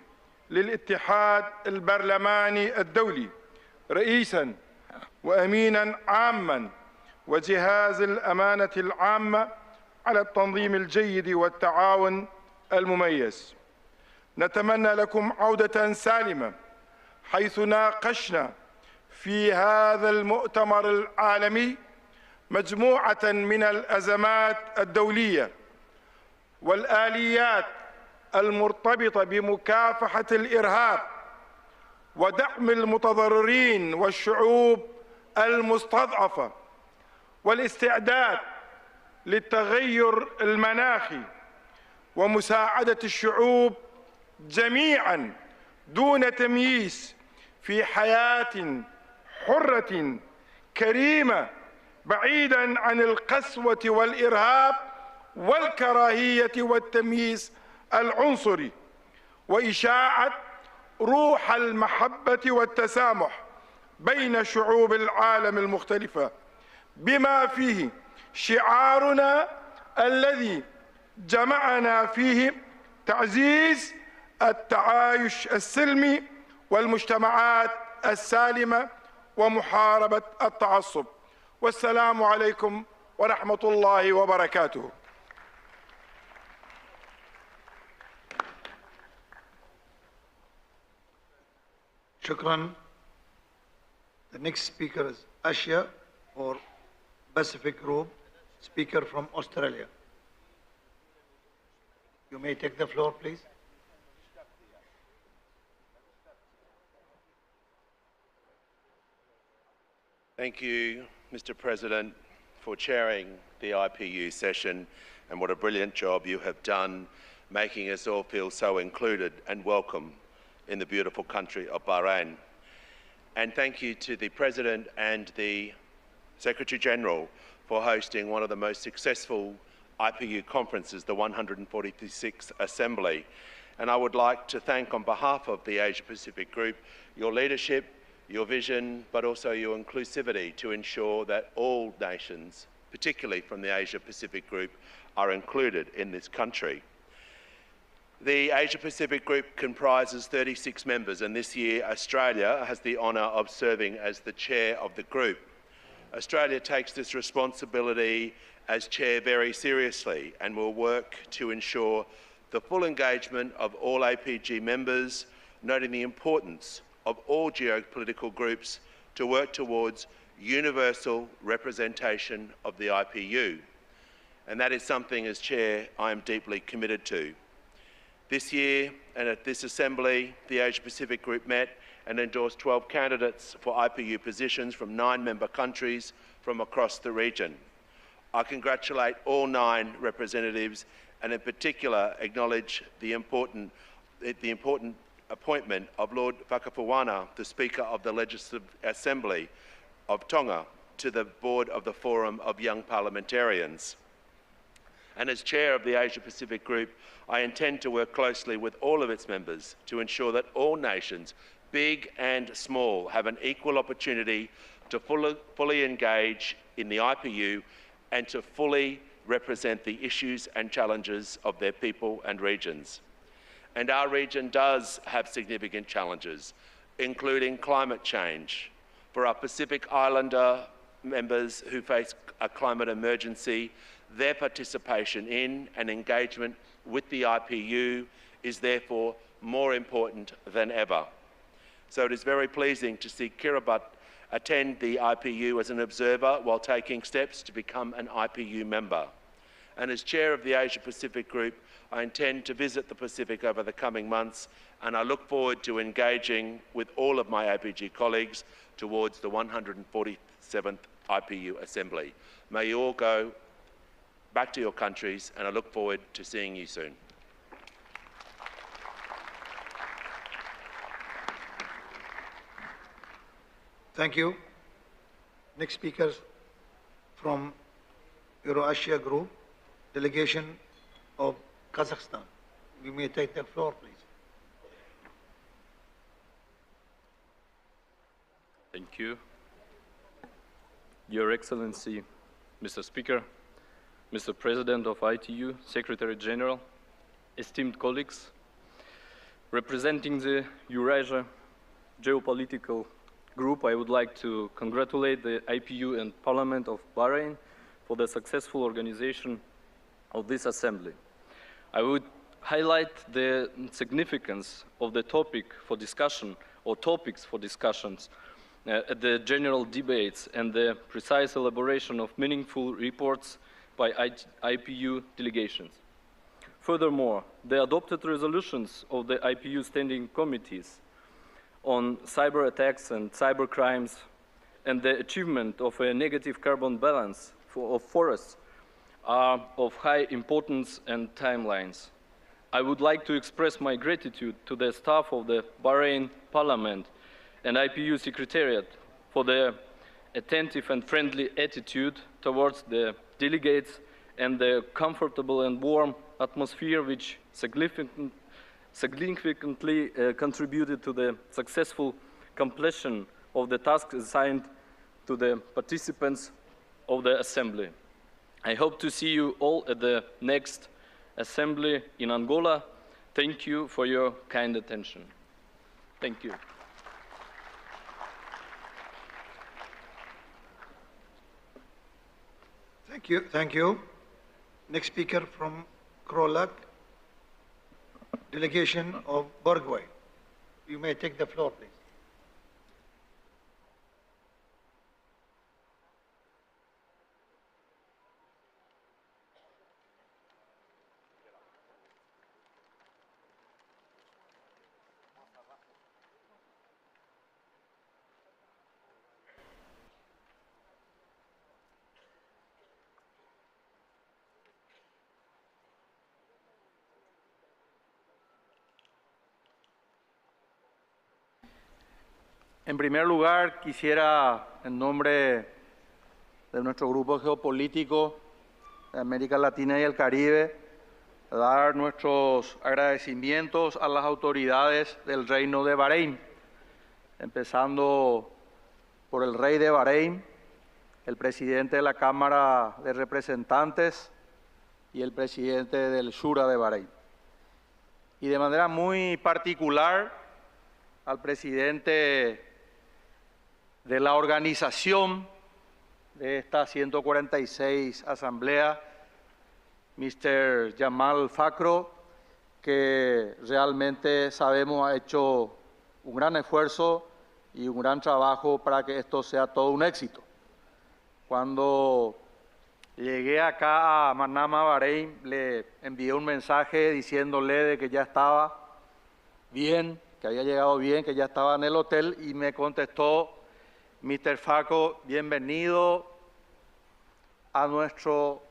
P: للاتحاد البرلماني الدولي رئيساً وأميناً عاماً وجهاز الأمانة العامة على التنظيم الجيد والتعاون المميز. نتمنى لكم عودة سالمة حيث ناقشنا في هذا المؤتمر العالمي مجموعة من الأزمات الدولية والآليات المرتبطة بمكافحة الإرهاب ودعم المتضررين والشعوب المستضعفة والاستعداد للتغير المناخي ومساعدة الشعوب جميعاً دون تمييز في حياة حرة كريمة بعيداً عن القسوة والإرهاب والكراهية والتمييز العنصري، وإشاعة روح المحبة والتسامح بين شعوب العالم المختلفة، بما فيه شعارنا الذي جمعنا فيه تعزيز التعايش السلمي والمجتمعات السالمة ومحاربة التعصب. والسلام عليكم ورحمة الله وبركاته.
A: Shukran. The next speaker is Asia or Pacific Group, speaker from Australia. You may take the floor, please.
Q: Thank you, Mr. President, for chairing the IPU session, and what a brilliant job you have done making us all feel so included and welcome in the beautiful country of Bahrain. And thank you to the President and the Secretary General for hosting one of the most successful IPU conferences, the 146th Assembly. And I would like to thank, on behalf of the Asia Pacific Group, your leadership, your vision, but also your inclusivity to ensure that all nations, particularly from the Asia Pacific Group, are included in this country. The Asia Pacific Group comprises 36 members, and this year Australia has the honour of serving as the chair of the group. Australia takes this responsibility as chair very seriously and will work to ensure the full engagement of all APG members, noting the importance of all geopolitical groups to work towards universal representation of the IPU. And that is something, as chair, I am deeply committed to. This year and at this Assembly, the Asia Pacific Group met and endorsed 12 candidates for IPU positions from 9 member countries from across the region. I congratulate all 9 representatives and in particular acknowledge the important appointment of Lord Whakapuana, the Speaker of the Legislative Assembly of Tonga, to the board of the Forum of Young Parliamentarians. And as chair of the Asia Pacific Group, I intend to work closely with all of its members to ensure that all nations, big and small, have an equal opportunity to fully engage in the IPU and to fully represent the issues and challenges of their people and regions. And our region does have significant challenges, including climate change. For our Pacific Islander members who face a climate emergency, their participation in and engagement with the IPU is therefore more important than ever. So it is very pleasing to see Kiribati attend the IPU as an observer while taking steps to become an IPU member. And as chair of the Asia Pacific Group, I intend to visit the Pacific over the coming months, and I look forward to engaging with all of my APG colleagues towards the 147th IPU Assembly. May you all go back to your countries, and I look forward to seeing you soon.
A: Thank you. Next speaker from Eurasia Group, delegation of Kazakhstan. You may take the floor, please.
R: Thank you. Your Excellency, Mr. Speaker, Mr. President of ITU, Secretary General, esteemed colleagues, representing the Eurasia Geopolitical Group, I would like to congratulate the IPU and Parliament of Bahrain for the successful organization of this assembly. I would highlight the significance of the topic for discussion or topics for discussions at the general debates and the precise elaboration of meaningful reports by IPU delegations. Furthermore, the adopted resolutions of the IPU standing committees on cyber attacks and cyber crimes and the achievement of a negative carbon balance of forests are of high importance and timelines. I would like to express my gratitude to the staff of the Bahrain Parliament and IPU Secretariat for their attentive and friendly attitude towards the delegates and the comfortable and warm atmosphere which significantly contributed to the successful completion of the tasks assigned to the participants of the Assembly. I hope to see you all at the next Assembly in Angola. Thank you for your kind attention. Thank you.
A: Thank you. Thank you. Next speaker from Krolak, delegation of Uruguay. You may take the floor, please.
S: En primer lugar, quisiera, en nombre de nuestro grupo geopolítico de América Latina y el Caribe, dar nuestros agradecimientos a las autoridades del Reino de Bahrein, empezando por el Rey de Bahrein, el presidente de la Cámara de Representantes y el presidente del Shura de Bahrein. Y de manera muy particular al presidente de la organización de esta 146 asamblea, Mr. Jamal Fakhro, que realmente sabemos ha hecho un gran esfuerzo y un gran trabajo para que esto sea todo un éxito. Cuando llegué acá a Manama, Bahrein, le envié un mensaje diciéndole de que ya estaba bien, que había llegado bien, que ya estaba en el hotel, y me contestó: Mr. Fakhro, bienvenido a nuestro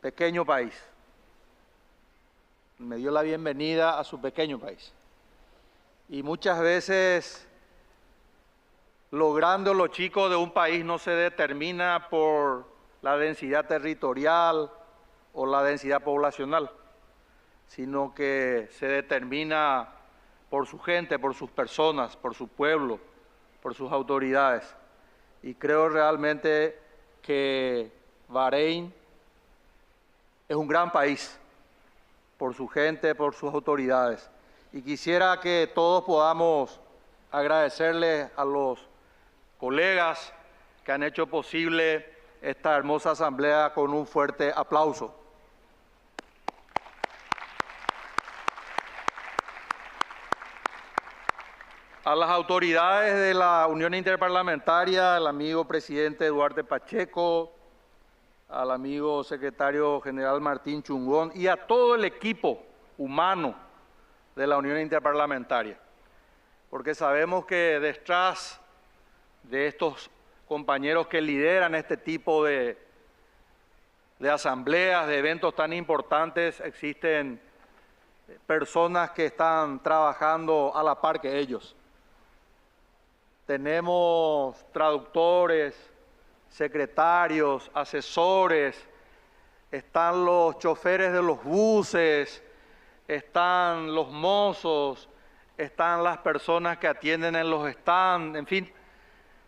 S: pequeño país. Me dio la bienvenida a su pequeño país. Y muchas veces lo grande o lo chico de un país no se determina por la densidad territorial o la densidad poblacional, sino que se determina por su gente, por sus personas, por su pueblo, por sus autoridades. Y creo realmente que Bahrein es un gran país por su gente, por sus autoridades. Y quisiera que todos podamos agradecerle a los colegas que han hecho posible esta hermosa asamblea con un fuerte aplauso. A las autoridades de la Unión Interparlamentaria, al amigo presidente Duarte Pacheco, al amigo secretario general Martín Chungón y a todo el equipo humano de la Unión Interparlamentaria, porque sabemos que detrás de estos compañeros que lideran este tipo de asambleas, de eventos tan importantes, existen personas que están trabajando a la par que ellos. Tenemos traductores, secretarios, asesores, están los choferes de los buses, están los mozos, están las personas que atienden en los stands, en fin,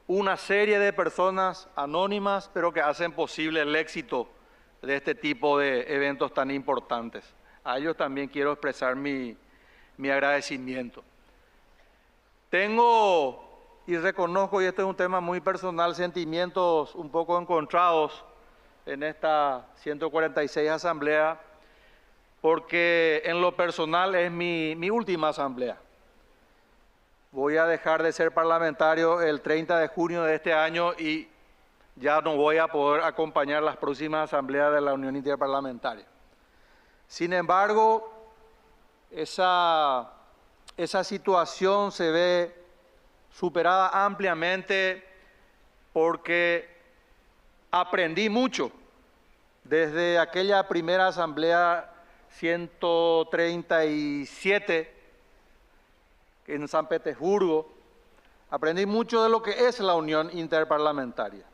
S: una serie de personas anónimas, pero que hacen posible el éxito de este tipo de eventos tan importantes. A ellos también quiero expresar mi mi agradecimiento. Tengo, y reconozco, y este es un tema muy personal, sentimientos un poco encontrados en esta 146 asamblea, porque en lo personal es mi última asamblea. Voy a dejar de ser parlamentario el 30 de junio de este año y ya no voy a poder acompañar las próximas asambleas de la Unión Interparlamentaria. Sin embargo, esa situación se ve superada ampliamente porque aprendí mucho desde aquella primera asamblea 137 en San Petersburgo. Aprendí mucho de lo que es la Unión Interparlamentaria.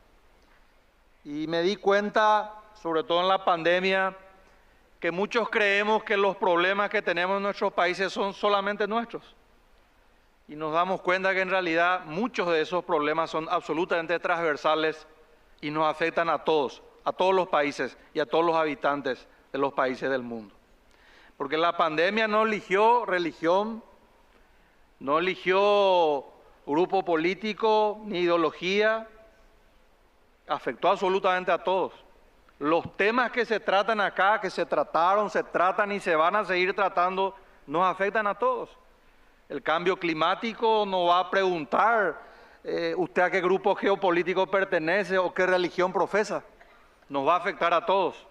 S: Y me di cuenta, sobre todo en la pandemia, que muchos creemos que los problemas que tenemos en nuestros países son solamente nuestros. Y nos damos cuenta que en realidad muchos de esos problemas son absolutamente transversales y nos afectan a todos los países y a todos los habitantes de los países del mundo. Porque la pandemia no eligió religión, no eligió grupo político ni ideología, afectó absolutamente a todos. Los temas que se tratan acá, que se trataron, se tratan y se van a seguir tratando, nos afectan a todos. El cambio climático no va a preguntar usted a qué grupo geopolítico pertenece o qué religión profesa. Nos va a afectar a todos.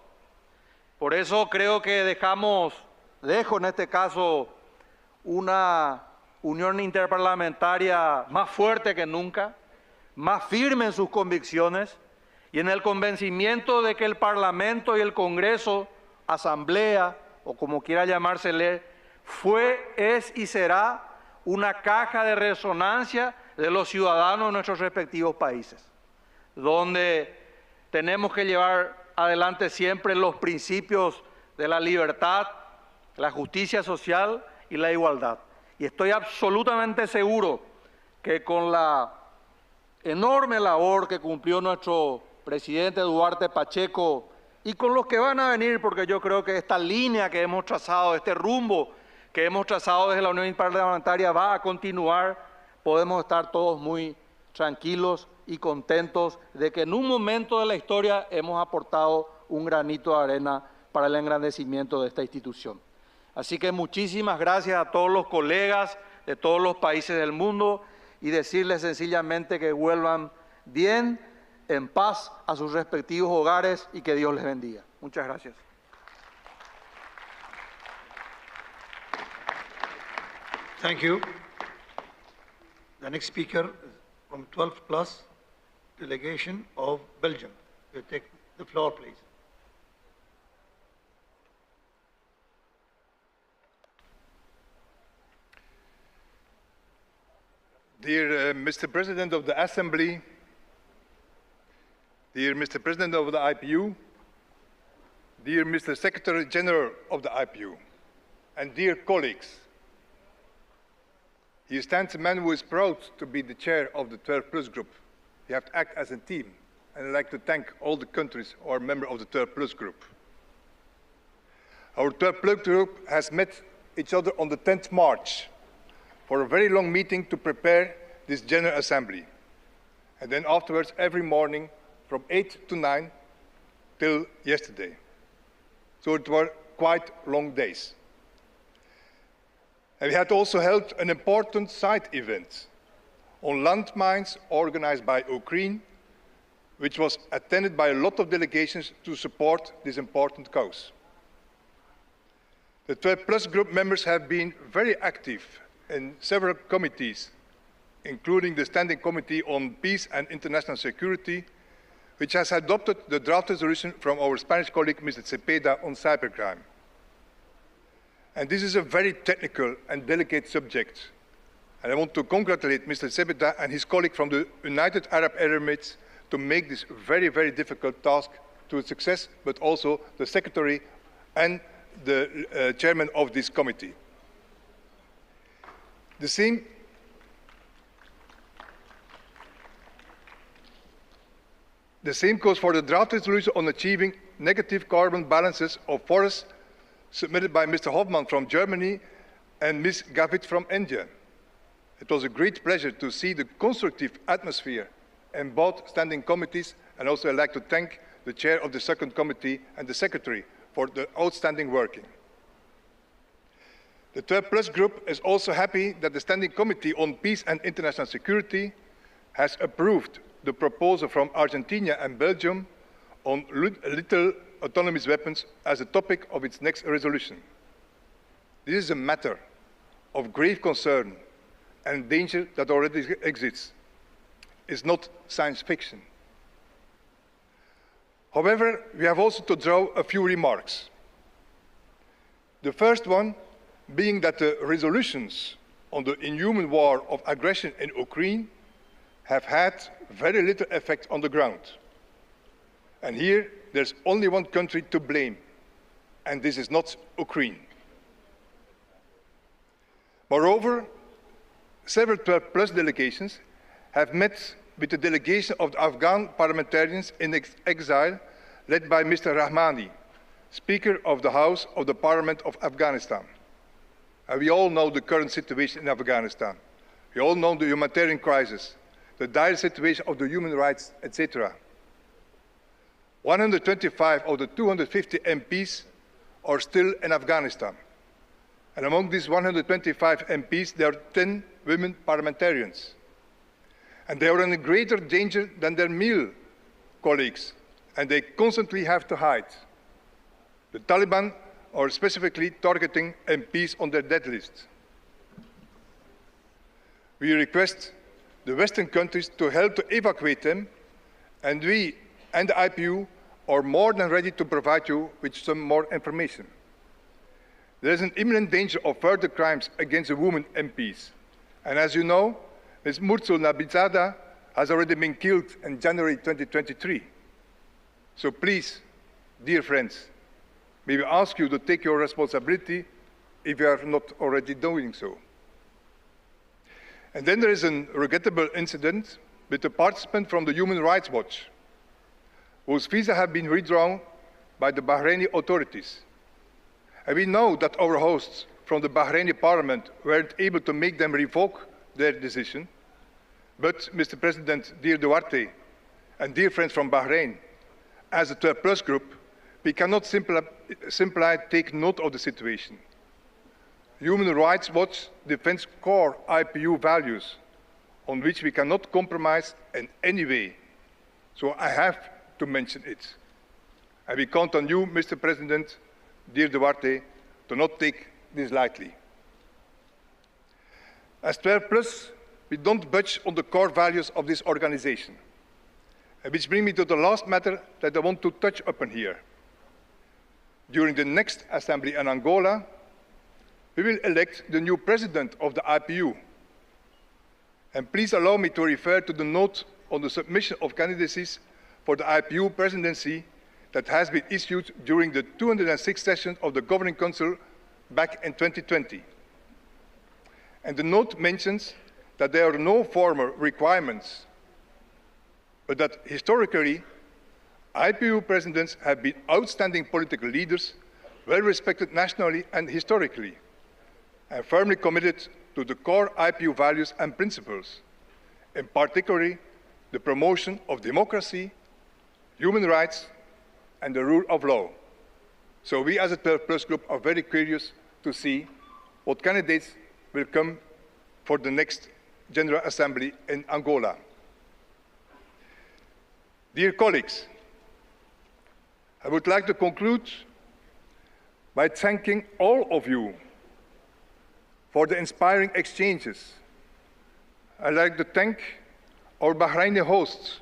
S: Por eso creo que dejo en este caso una unión interparlamentaria más fuerte que nunca, más firme en sus convicciones y en el convencimiento de que el Parlamento y el Congreso, Asamblea o como quiera llamársele, fue, es y será una caja de resonancia de los ciudadanos de nuestros respectivos países, donde tenemos que llevar adelante siempre los principios de la libertad, la justicia social y la igualdad. Y estoy absolutamente seguro que con la enorme labor que cumplió nuestro presidente Duarte Pacheco y con los que van a venir, porque yo creo que esta línea que hemos trazado, este rumbo que hemos trazado desde la Unión Parlamentaria va a continuar, podemos estar todos muy tranquilos y contentos de que en un momento de la historia hemos aportado un granito de arena para el engrandecimiento de esta institución. Así que muchísimas gracias a todos los colegas de todos los países del mundo y decirles sencillamente que vuelvan bien, en paz, a sus respectivos hogares y que Dios les bendiga. Muchas gracias.
A: Thank you. The next speaker is from 12 plus delegation of Belgium. You take the floor, please.
T: Dear Mr. President of the Assembly, dear Mr. President of the IPU, dear Mr. Secretary General of the IPU, and dear colleagues, here stands a man who is proud to be the chair of the 12 Plus Group. You have to act as a team, and I'd like to thank all the countries who are members of the 12 Plus Group. Our 12 Plus Group has met each other on the 10th March for a very long meeting to prepare this General Assembly. And then afterwards, every morning from 8 to 9 till yesterday. So it were quite long days. And we had also held an important side event on landmines organized by Ukraine, which was attended by a lot of delegations to support this important cause. The 12 Plus Group members have been very active in several committees, including the Standing Committee on Peace and International Security, which has adopted the draft resolution from our Spanish colleague, Mr. Cepeda, on cybercrime. And this is a very technical and delicate subject. And I want to congratulate Mr. Cepeda and his colleague from the United Arab Emirates to make this very, very difficult task to a success, but also the Secretary and the Chairman of this committee. The same goes for the draft resolution on achieving negative carbon balances of forests submitted by Mr. Hoffman from Germany and Ms. Gavit from India. It was a great pleasure to see the constructive atmosphere in both standing committees, and also I'd like to thank the chair of the second committee and the secretary for the outstanding working. The 12+ group is also happy that the Standing Committee on Peace and International Security has approved the proposal from Argentina and Belgium on lethal autonomous weapons as a topic of its next resolution. This is a matter of grave concern and danger that already exists. It's not science fiction. However, we have also to draw a few remarks. The first one being that the resolutions on the inhuman war of aggression in Ukraine have had very little effect on the ground. And here, there's only one country to blame, and this is not Ukraine. Moreover, several 12+ delegations have met with the delegation of the Afghan parliamentarians in exile, led by Mr. Rahmani, Speaker of the House of the Parliament of Afghanistan. And we all know the current situation in Afghanistan. We all know the humanitarian crisis, the dire situation of the human rights, etc. 125 of the 250 MPs are still in Afghanistan. And among these 125 MPs, there are 10 women parliamentarians. And they are in a greater danger than their male colleagues, and they constantly have to hide. The Taliban are specifically targeting MPs on their death list. We request the Western countries to help to evacuate them, and we and the IPU are more than ready to provide you with some more information. There is an imminent danger of further crimes against the women MPs. And as you know, Ms. Mursul Nabizada has already been killed in January 2023. So please, dear friends, may we ask you to take your responsibility if you are not already doing so. And then there is a regrettable incident with a participant from the Human Rights Watch, whose visa have been withdrawn by the Bahraini authorities. And we know that our hosts from the Bahraini parliament weren't able to make them revoke their decision. But, Mr. President, dear Duarte, and dear friends from Bahrain, as a 12+ group, we cannot simply take note of the situation. Human Rights Watch defends core IPU values on which we cannot compromise in any way. So I have to mention it. And we count on you, Mr. President, dear Duarte, to not take this lightly. As 12+, we don't budge on the core values of this organization. Which brings me to the last matter that I want to touch upon here. During the next assembly in Angola, we will elect the new president of the IPU. And please allow me to refer to the note on the submission of candidacies for the IPU presidency that has been issued during the 206th session of the Governing Council back in 2020. And the note mentions that there are no formal requirements, but that historically, IPU presidents have been outstanding political leaders, well respected nationally and historically, and firmly committed to the core IPU values and principles, in particular, the promotion of democracy, human rights, and the rule of law. So we as a 12+ group are very curious to see what candidates will come for the next General Assembly in Angola. Dear colleagues, I would like to conclude by thanking all of you for the inspiring exchanges. I'd like to thank our Bahraini hosts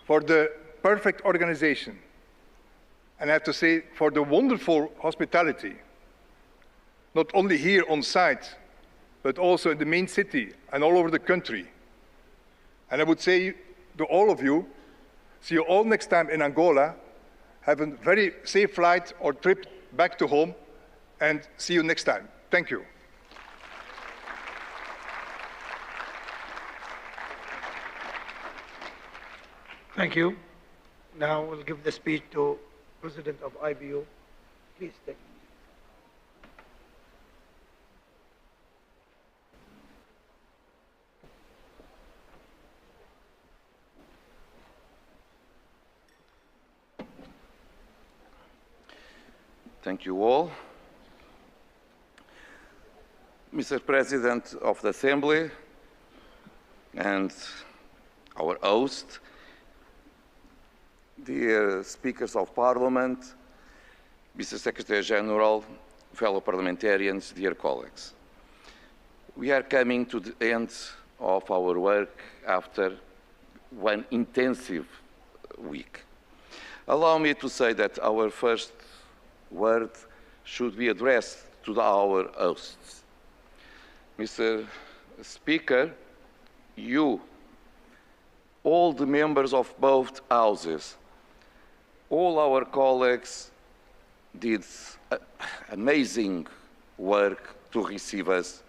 T: for the perfect organization, and I have to say for the wonderful hospitality, not only here on site, but also in the main city and all over the country. And I would say to all of you, see you all next time in Angola. Have a very safe flight or trip back to home, and see you next time. Thank you.
A: Thank you. Now we'll give the speech to President of IPU. Please take it.
U: Thank you all. Mr. President of the Assembly and our host, dear speakers of Parliament, Mr. Secretary General, fellow parliamentarians, dear colleagues. We are coming to the end of our work after one intensive week. Allow me to say that our first word should be addressed to our hosts. Mr. Speaker, you, all the members of both houses, all our colleagues did amazing work to receive us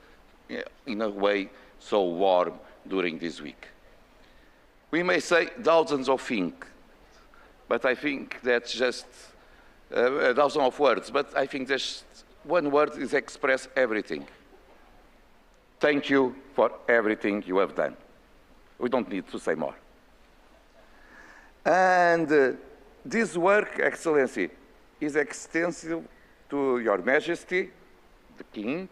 U: in a way so warm during this week. We may say thousands of things, but I think that's just a thousand of words, but I think there's one word is express everything. Thank you for everything you have done. We don't need to say more. And this work, Excellency, is extensive to Your Majesty, the King,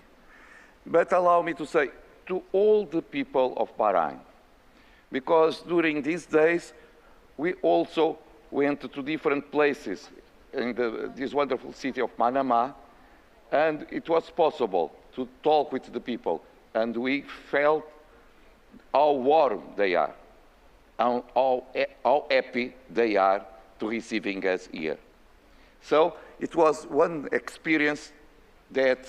U: but allow me to say to all the people of Bahrain, because during these days we also went to different places in this wonderful city of Manama, and it was possible to talk with the people, and we felt how warm they are, and how happy they are to receiving us here. So it was one experience that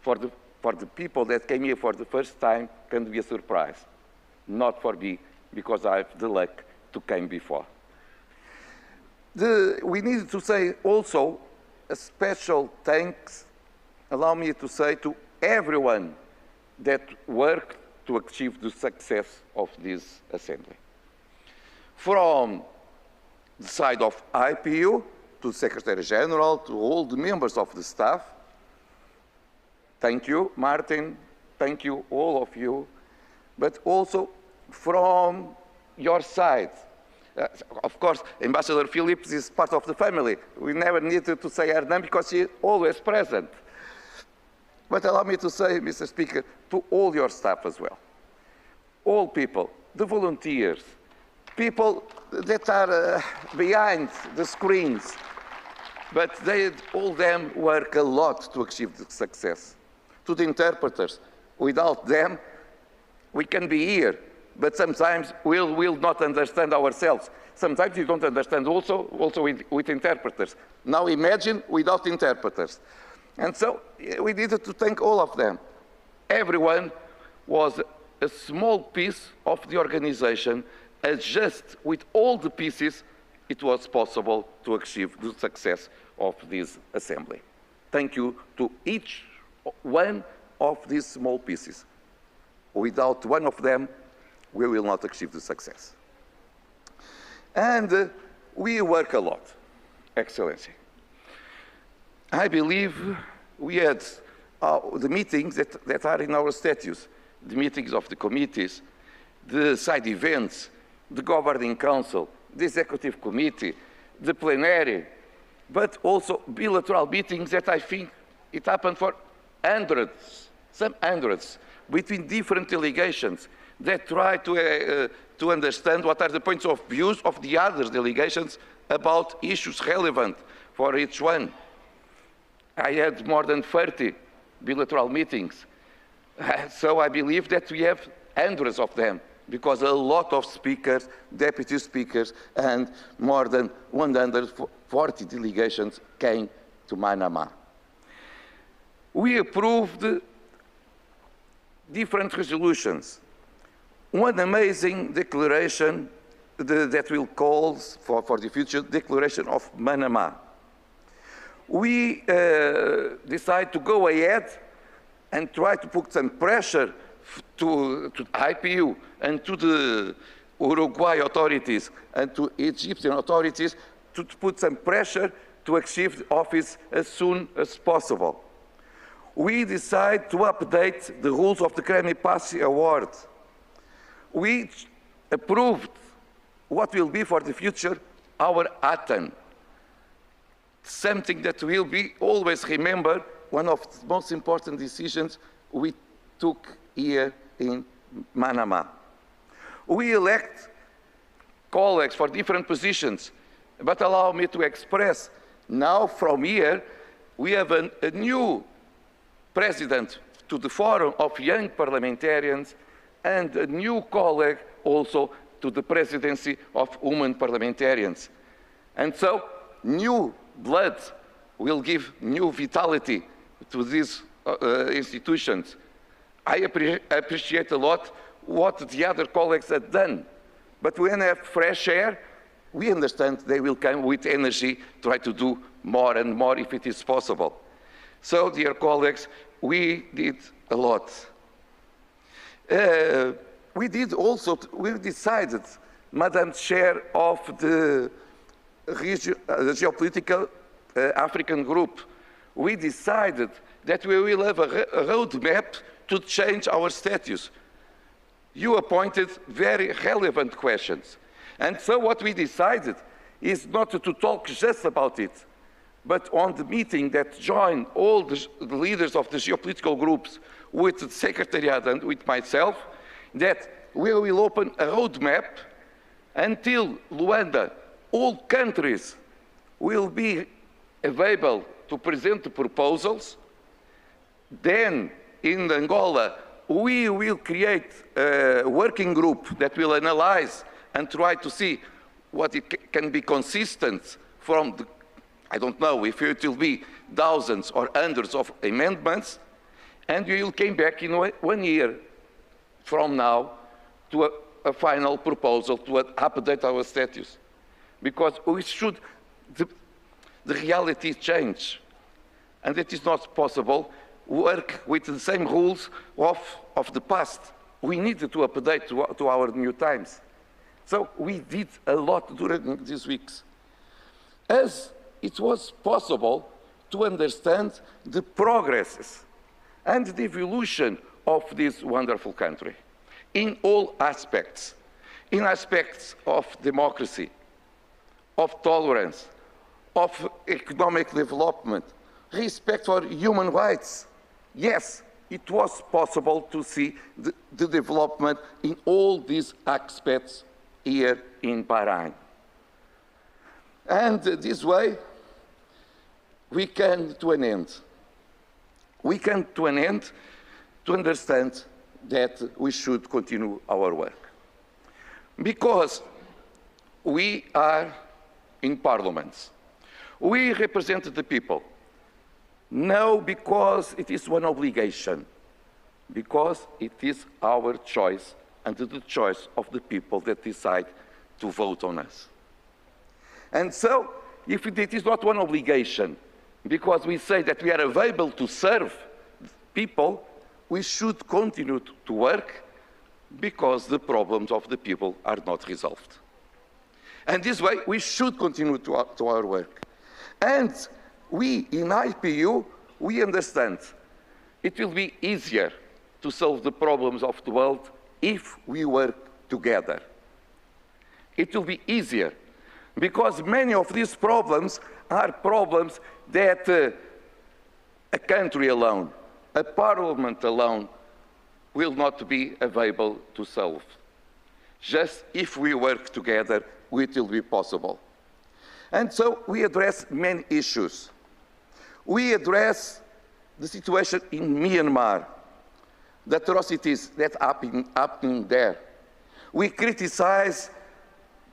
U: for the people that came here for the first time can be a surprise. Not for me, because I have the luck to come before. We need to say also a special thanks, allow me to say, to everyone that worked to achieve the success of this assembly. From the side of IPU, to Secretary General, to all the members of the staff, thank you, Martin, thank you, all of you, but also from your side. Of course, Ambassador Phillips is part of the family. We never needed to say her name because she is always present. But allow me to say, Mr. Speaker, to all your staff as well. All people, the volunteers, people that are behind the screens, but they, all them work a lot to achieve the success. To the interpreters, without them, we can be here, but sometimes we'll not understand ourselves. Sometimes you don't understand also with interpreters. Now imagine without interpreters. And so we needed to thank all of them. Everyone was a small piece of the organization, and just with all the pieces, it was possible to achieve the success of this assembly. Thank you to each one of these small pieces. Without one of them, we will not achieve the success. And we work a lot, Excellency. I believe we had the meetings that are in our statutes, the meetings of the committees, the side events, the governing council, the executive committee, the plenary, but also bilateral meetings that I think it happened for hundreds, some hundreds, between different delegations that try to understand what are the points of view of the other delegations about issues relevant for each one. I had more than 30 bilateral meetings. So I believe that we have hundreds of them, because a lot of speakers, deputy speakers, and more than 140 delegations came to Manama. We approved different resolutions. One amazing declaration that will call for the future declaration of Manama. We decide to go ahead and try to put some pressure to IPU and to the Uruguay authorities and to Egyptian authorities to put some pressure to achieve the office as soon as possible. We decide to update the rules of the Grammy Passy Award. We approved what will be for the future our ATAN. something that will be always remembered, one of the most important decisions we took here in Manama. We elect colleagues for different positions, but allow me to express, now from here, we have a new president to the Forum of Young Parliamentarians and a new colleague also to the presidency of Women Parliamentarians. And so, new blood will give new vitality to these institutions. I appreciate a lot what the other colleagues have done. But when they have fresh air, we understand they will come with energy, try to do more and more if it is possible. So, dear colleagues, we did a lot. We decided, Madam Chair of the Geopolitical African Group, we decided that we will have a roadmap to change our status. You appointed very relevant questions. And so what we decided is not to talk just about it, but on the meeting that joined all the leaders of the geopolitical groups with the Secretariat and with myself, that we will open a roadmap until Luanda, all countries will be available to present the proposals. Then in Angola, we will create a working group that will analyze and try to see what it can be consistent from the, I don't know if it will be thousands or hundreds of amendments, and we will come back in 1 year from now to a final proposal to update our status. Because we should, the reality change, and it is not possible work with the same rules of the past. We need to update to our new times. So we did a lot during these weeks. As it was possible to understand the progresses and the evolution of this wonderful country in all aspects, in aspects of democracy, of tolerance, of economic development, respect for human rights. Yes, it was possible to see the development in all these aspects here in Bahrain. And this way, we came to an end. We came to an end to understand that we should continue our work. Because we are in parliaments. We represent the people. No, because it is one obligation. Because it is our choice and the choice of the people that decide to vote on us. And so, if it is not one obligation, because we say that we are available to serve people, we should continue to work because the problems of the people are not resolved. And this way, we should continue to our work. And we, in IPU, we understand it will be easier to solve the problems of the world if we work together. It will be easier because many of these problems are problems that a country alone, a parliament alone, will not be available to solve. Just if we work together, it will be possible. And so we address many issues. We address the situation in Myanmar, the atrocities that happening there. We criticize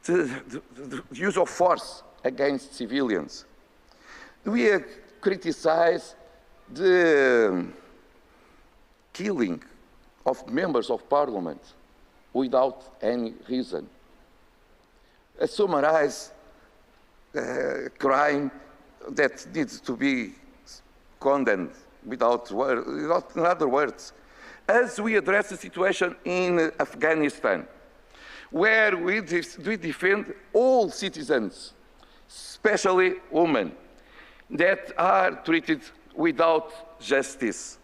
U: the use of force against civilians. We criticize the killing of members of parliament without any reason. Summarize crime that needs to be condemned without in other words. As we address the situation in Afghanistan, where we defend all citizens, especially women, that are treated without justice,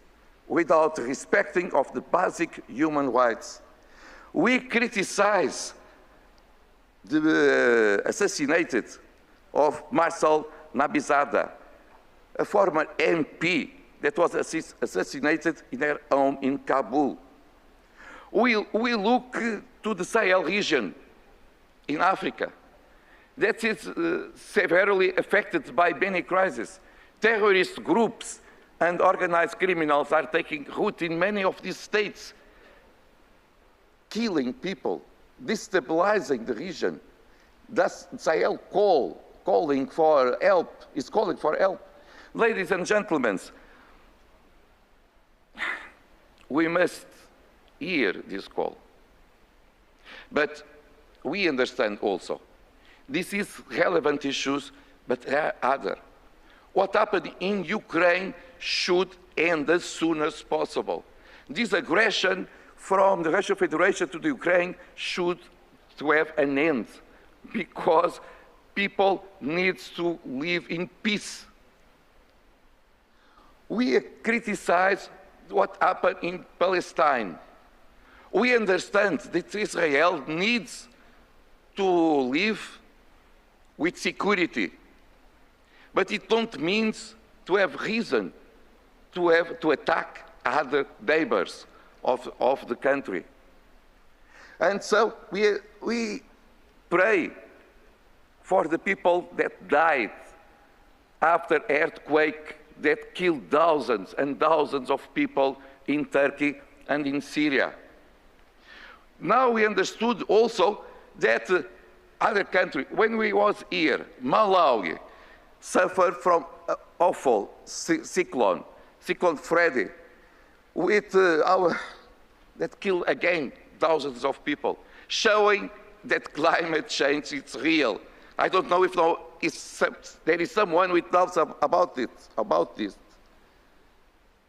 U: without respecting of the basic human rights. We criticize the assassinated of Marshal Nabizada, a former MP that was assassinated in her home in Kabul. We look to the Sahel region in Africa that is severely affected by many crises. Terrorist groups and organized criminals are taking root in many of these states, killing people, destabilizing the region. Thus, Sahel calling for help, is calling for help. Ladies and gentlemen, we must hear this call. But we understand also, this is relevant issues, but there are other. What happened in Ukraine should end as soon as possible. This aggression from the Russian Federation to the Ukraine should have an end, because people need to live in peace. We criticize what happened in Palestine. We understand that Israel needs to live with security, but it don't mean to have reason to attack other neighbors of the country. And so we pray for the people that died after earthquake that killed thousands and thousands of people in Turkey and in Syria. Now we understood also that other countries, when we was here, Malawi suffered from awful cyclone Freddy, with that killed again thousands of people, showing that climate change is real. I don't know if there is someone with doubts about this.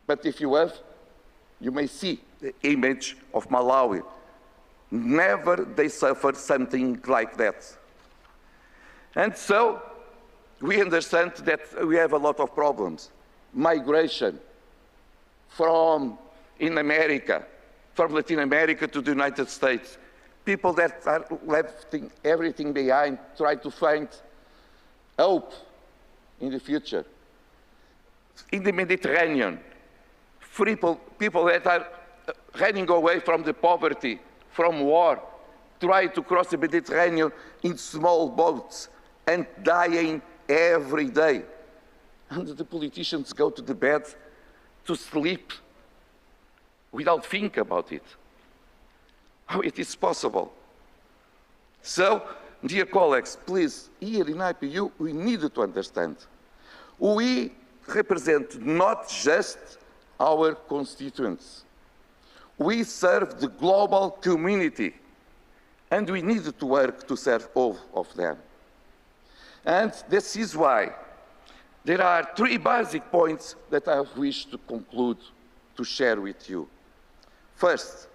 U: But if you have, you may see the image of Malawi. Never they suffered something like that. And so we understand that we have a lot of problems. Migration from Latin America to the United States. People that are leaving everything behind, try to find hope in the future. In the Mediterranean, people that are running away from the poverty, from war, try to cross the Mediterranean in small boats and dying every day. And the politicians go to the bed to sleep without thinking about it. How it is possible? So, dear colleagues, please, here in IPU, we need to understand. We represent not just our constituents. We serve the global community, and we need to work to serve all of them. And this is why there are 3 basic points that I wish to conclude, to share with you. First,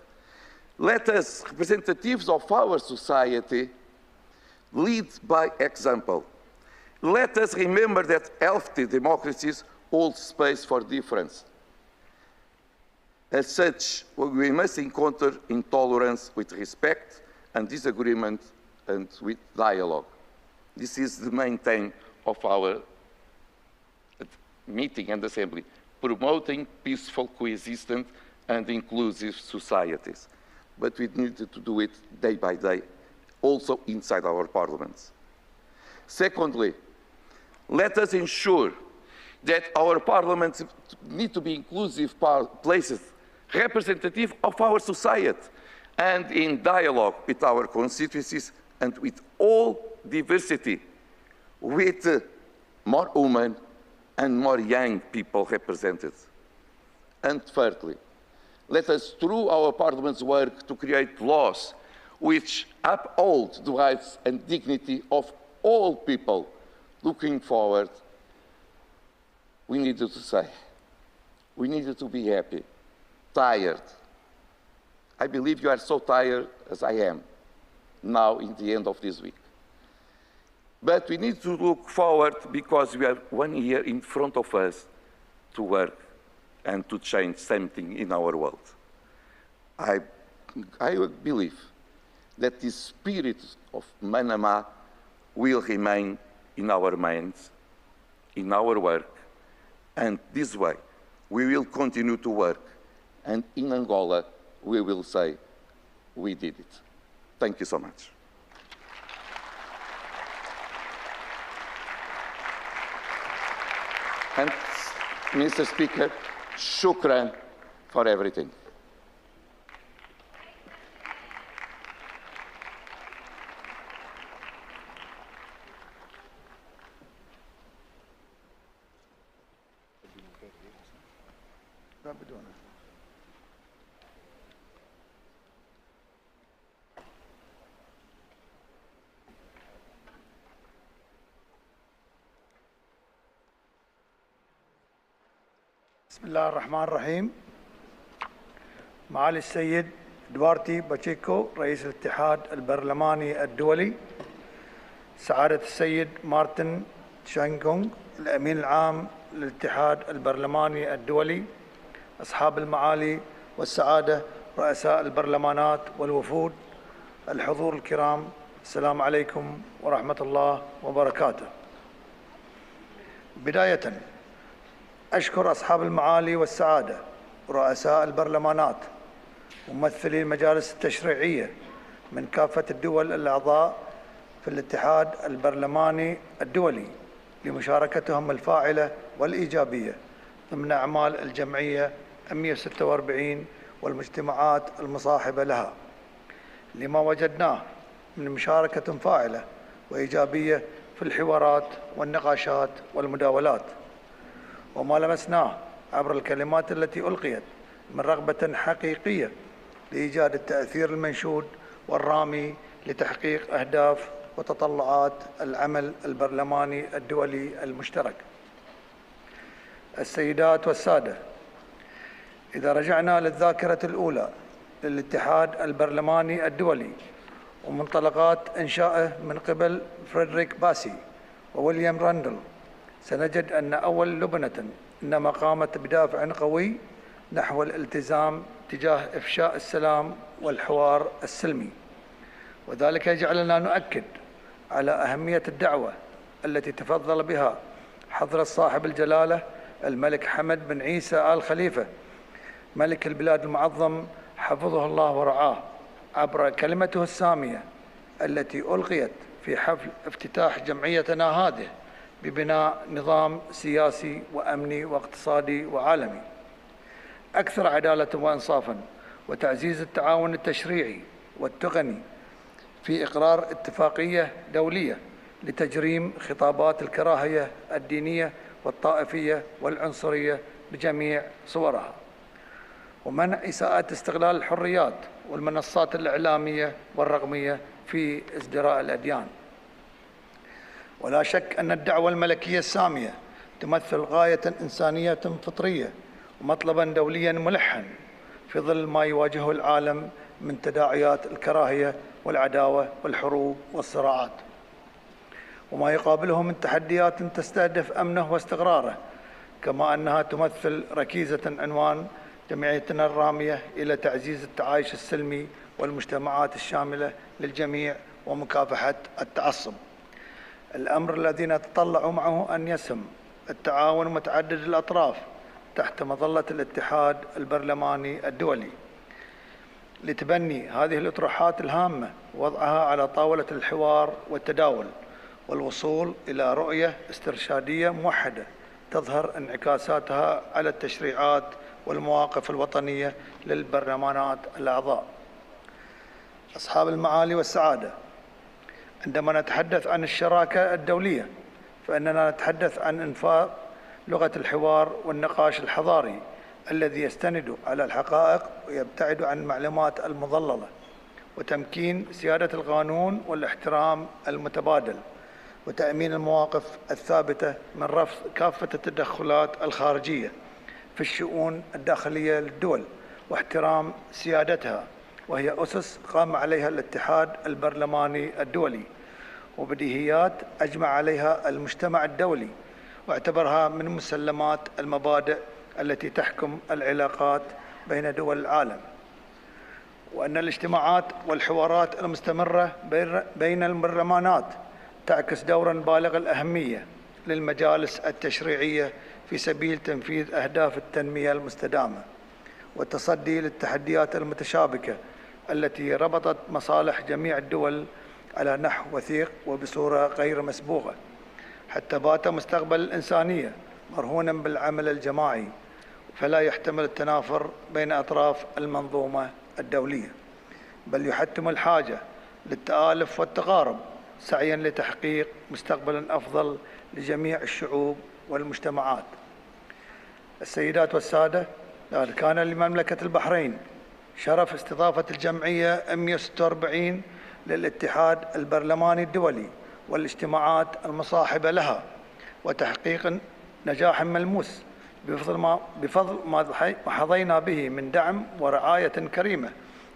U: let us, representatives of our society, lead by example. Let us remember that healthy democracies hold space for difference. As such, we must encounter intolerance with respect and disagreement and with dialogue. This is the main theme of our meeting and assembly, promoting peaceful, coexistent, and inclusive societies. But we need to do it day by day, also inside our parliaments. Secondly, let us ensure that our parliaments need to be inclusive places, representative of our society, and in dialogue with our constituencies and with all diversity, with more women and more young people represented. And thirdly, let us, through our parliament's work, to create laws which uphold the rights and dignity of all people looking forward. We needed to say, we needed to be happy, tired. I believe you are so tired as I am now in the end of this week. But we need to look forward because we have 1 year in front of us to work and to change something in our world. I believe that the spirit of Manama will remain in our minds in our work, and this way we will continue to work, and in Angola we will say, we did it. Thank you so much. And, Mr. Speaker, shukran for everything.
A: بسم الله الرحمن الرحيم. معالي السيد دوارتي باتشيكو رئيس الاتحاد البرلماني الدولي، سعادة السيد مارتن شانغونغ الأمين العام للاتحاد البرلماني الدولي، أصحاب المعالي والسعادة رؤساء البرلمانات والوفود، الحضور الكرام، السلام عليكم ورحمة الله وبركاته. بداية أشكر أصحاب المعالي والسعادة ورؤساء البرلمانات وممثلي المجالس التشريعية من كافة الدول الأعضاء في الاتحاد البرلماني الدولي لمشاركتهم الفاعلة والإيجابية ضمن أعمال الجمعية 146 والمجتمعات المصاحبة لها، لما وجدناه من مشاركة فاعلة وإيجابية في الحوارات والنقاشات والمداولات، وما لمسناه عبر الكلمات التي ألقيت من رغبة حقيقية لإيجاد التأثير المنشود والرامي لتحقيق أهداف وتطلعات العمل البرلماني الدولي المشترك. السيدات والسادة، إذا رجعنا للذاكرة الأولى للاتحاد البرلماني الدولي ومنطلقات إنشائه من قبل فريدريك باسي وويليام راندل، سنجد أن أول لبنة إنما قامت بدافع قوي نحو الالتزام تجاه إفشاء السلام والحوار السلمي، وذلك يجعلنا نؤكد على أهمية الدعوة التي تفضل بها حضرة صاحب الجلالة الملك حمد بن عيسى آل خليفة ملك البلاد المعظم حفظه الله ورعاه عبر كلمته السامية التي ألقيت في حفل افتتاح جمعيتنا هذه ببناء نظام سياسي وأمني واقتصادي وعالمي أكثر عدالة وإنصافاً، وتعزيز التعاون التشريعي والتقني في إقرار اتفاقية دولية لتجريم خطابات الكراهية الدينية والطائفية والعنصرية بجميع صورها، ومنع إساءة استغلال الحريات والمنصات الإعلامية والرقمية في ازدراء الأديان. ولا شك أن الدعوة الملكية السامية تمثل غاية إنسانية فطرية ومطلباً دولياً ملحاً في ظل ما يواجهه العالم من تداعيات الكراهية والعداوة والحروب والصراعات، وما يقابله من تحديات تستهدف أمنه واستقراره، كما أنها تمثل ركيزة عنوان جمعيتنا الرامية إلى تعزيز التعايش السلمي والمجتمعات الشاملة للجميع ومكافحة التعصب، الأمر الذي نتطلع معه أن يسهم التعاون متعدد الأطراف تحت مظلة الاتحاد البرلماني الدولي لتبني هذه الأطروحات الهامة ووضعها على طاولة الحوار والتداول والوصول إلى رؤية استرشادية موحدة تظهر انعكاساتها على التشريعات والمواقف الوطنية للبرلمانات الأعضاء. أصحاب المعالي والسعادة، عندما نتحدث عن الشراكة الدولية فإننا نتحدث عن إنفاذ لغة الحوار والنقاش الحضاري الذي يستند على الحقائق ويبتعد عن المعلومات المضللة، وتمكين سيادة القانون والاحترام المتبادل، وتأمين المواقف الثابتة من رفض كافة التدخلات الخارجية في الشؤون الداخلية للدول واحترام سيادتها، وهي أسس قام عليها الاتحاد البرلماني الدولي وبديهيات أجمع عليها المجتمع الدولي واعتبرها من مسلمات المبادئ التي تحكم العلاقات بين دول العالم، وأن الاجتماعات والحوارات المستمرة بين البرلمانات تعكس دورا بالغ الأهمية للمجالس التشريعية في سبيل تنفيذ أهداف التنمية المستدامة والتصدي للتحديات المتشابكة التي ربطت مصالح جميع الدول على نحو وثيق وبصورة غير مسبوقة، حتى بات مستقبل الإنسانية مرهونا بالعمل الجماعي، فلا يحتمل التنافر بين أطراف المنظومة الدولية، بل يحتم الحاجة للتآلف والتقارب سعيا لتحقيق مستقبل أفضل لجميع الشعوب والمجتمعات. السيدات والسادة، لقد كان لمملكة البحرين شرف استضافة الجمعية 146 للاتحاد البرلماني الدولي والاجتماعات المصاحبة لها، وتحقيق نجاح ملموس بفضل ما حظينا به من دعم ورعاية كريمة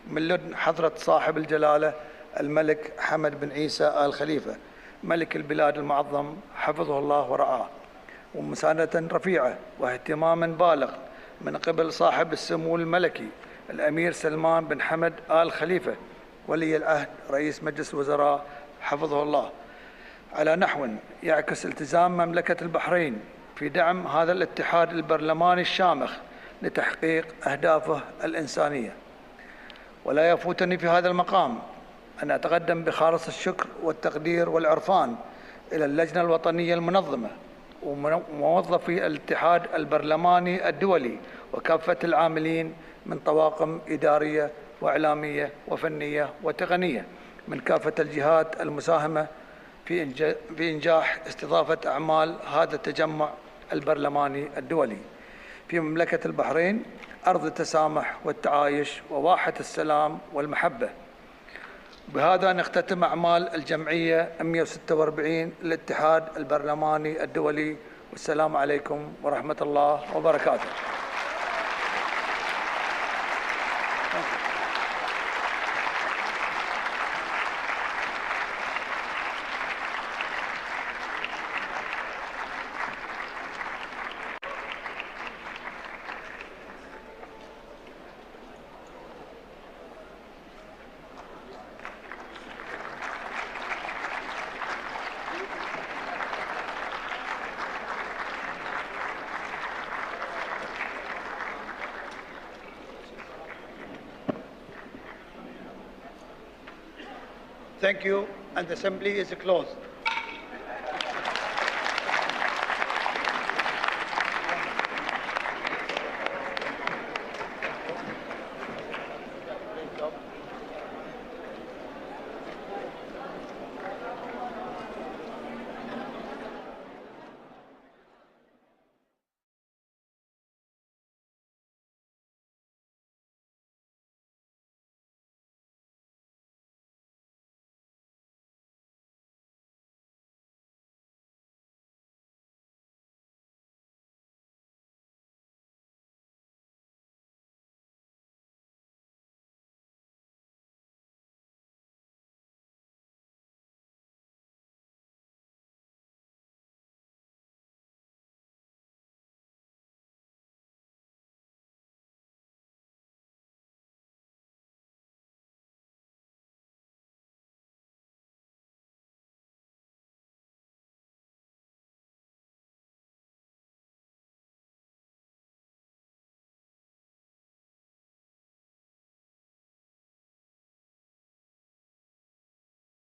A: من لدن حضرة صاحب الجلالة الملك حمد بن عيسى آل خليفة ملك البلاد المعظم حفظه الله ورعاه، ومساندة رفيعة واهتماما بالغ من قبل صاحب السمو الملكي الأمير سلمان بن حمد آل خليفة ولي العهد رئيس مجلس الوزراء حفظه الله، على نحو يعكس التزام مملكة البحرين في دعم هذا الاتحاد البرلماني الشامخ لتحقيق أهدافه الإنسانية. ولا يفوتني في هذا المقام أن أتقدم بخالص الشكر والتقدير والعرفان إلى اللجنة الوطنية المنظمة وموظفي الاتحاد البرلماني الدولي وكافة العاملين من طواقم إدارية وإعلامية وفنية وتقنية من كافة الجهات المساهمة في إنجاح استضافة أعمال هذا التجمع البرلماني الدولي في مملكة البحرين، أرض التسامح والتعايش وواحة السلام والمحبة. بهذا نختتم أعمال الجمعية 146 للاتحاد البرلماني الدولي، والسلام عليكم ورحمة الله وبركاته. Thank you, and the assembly is closed.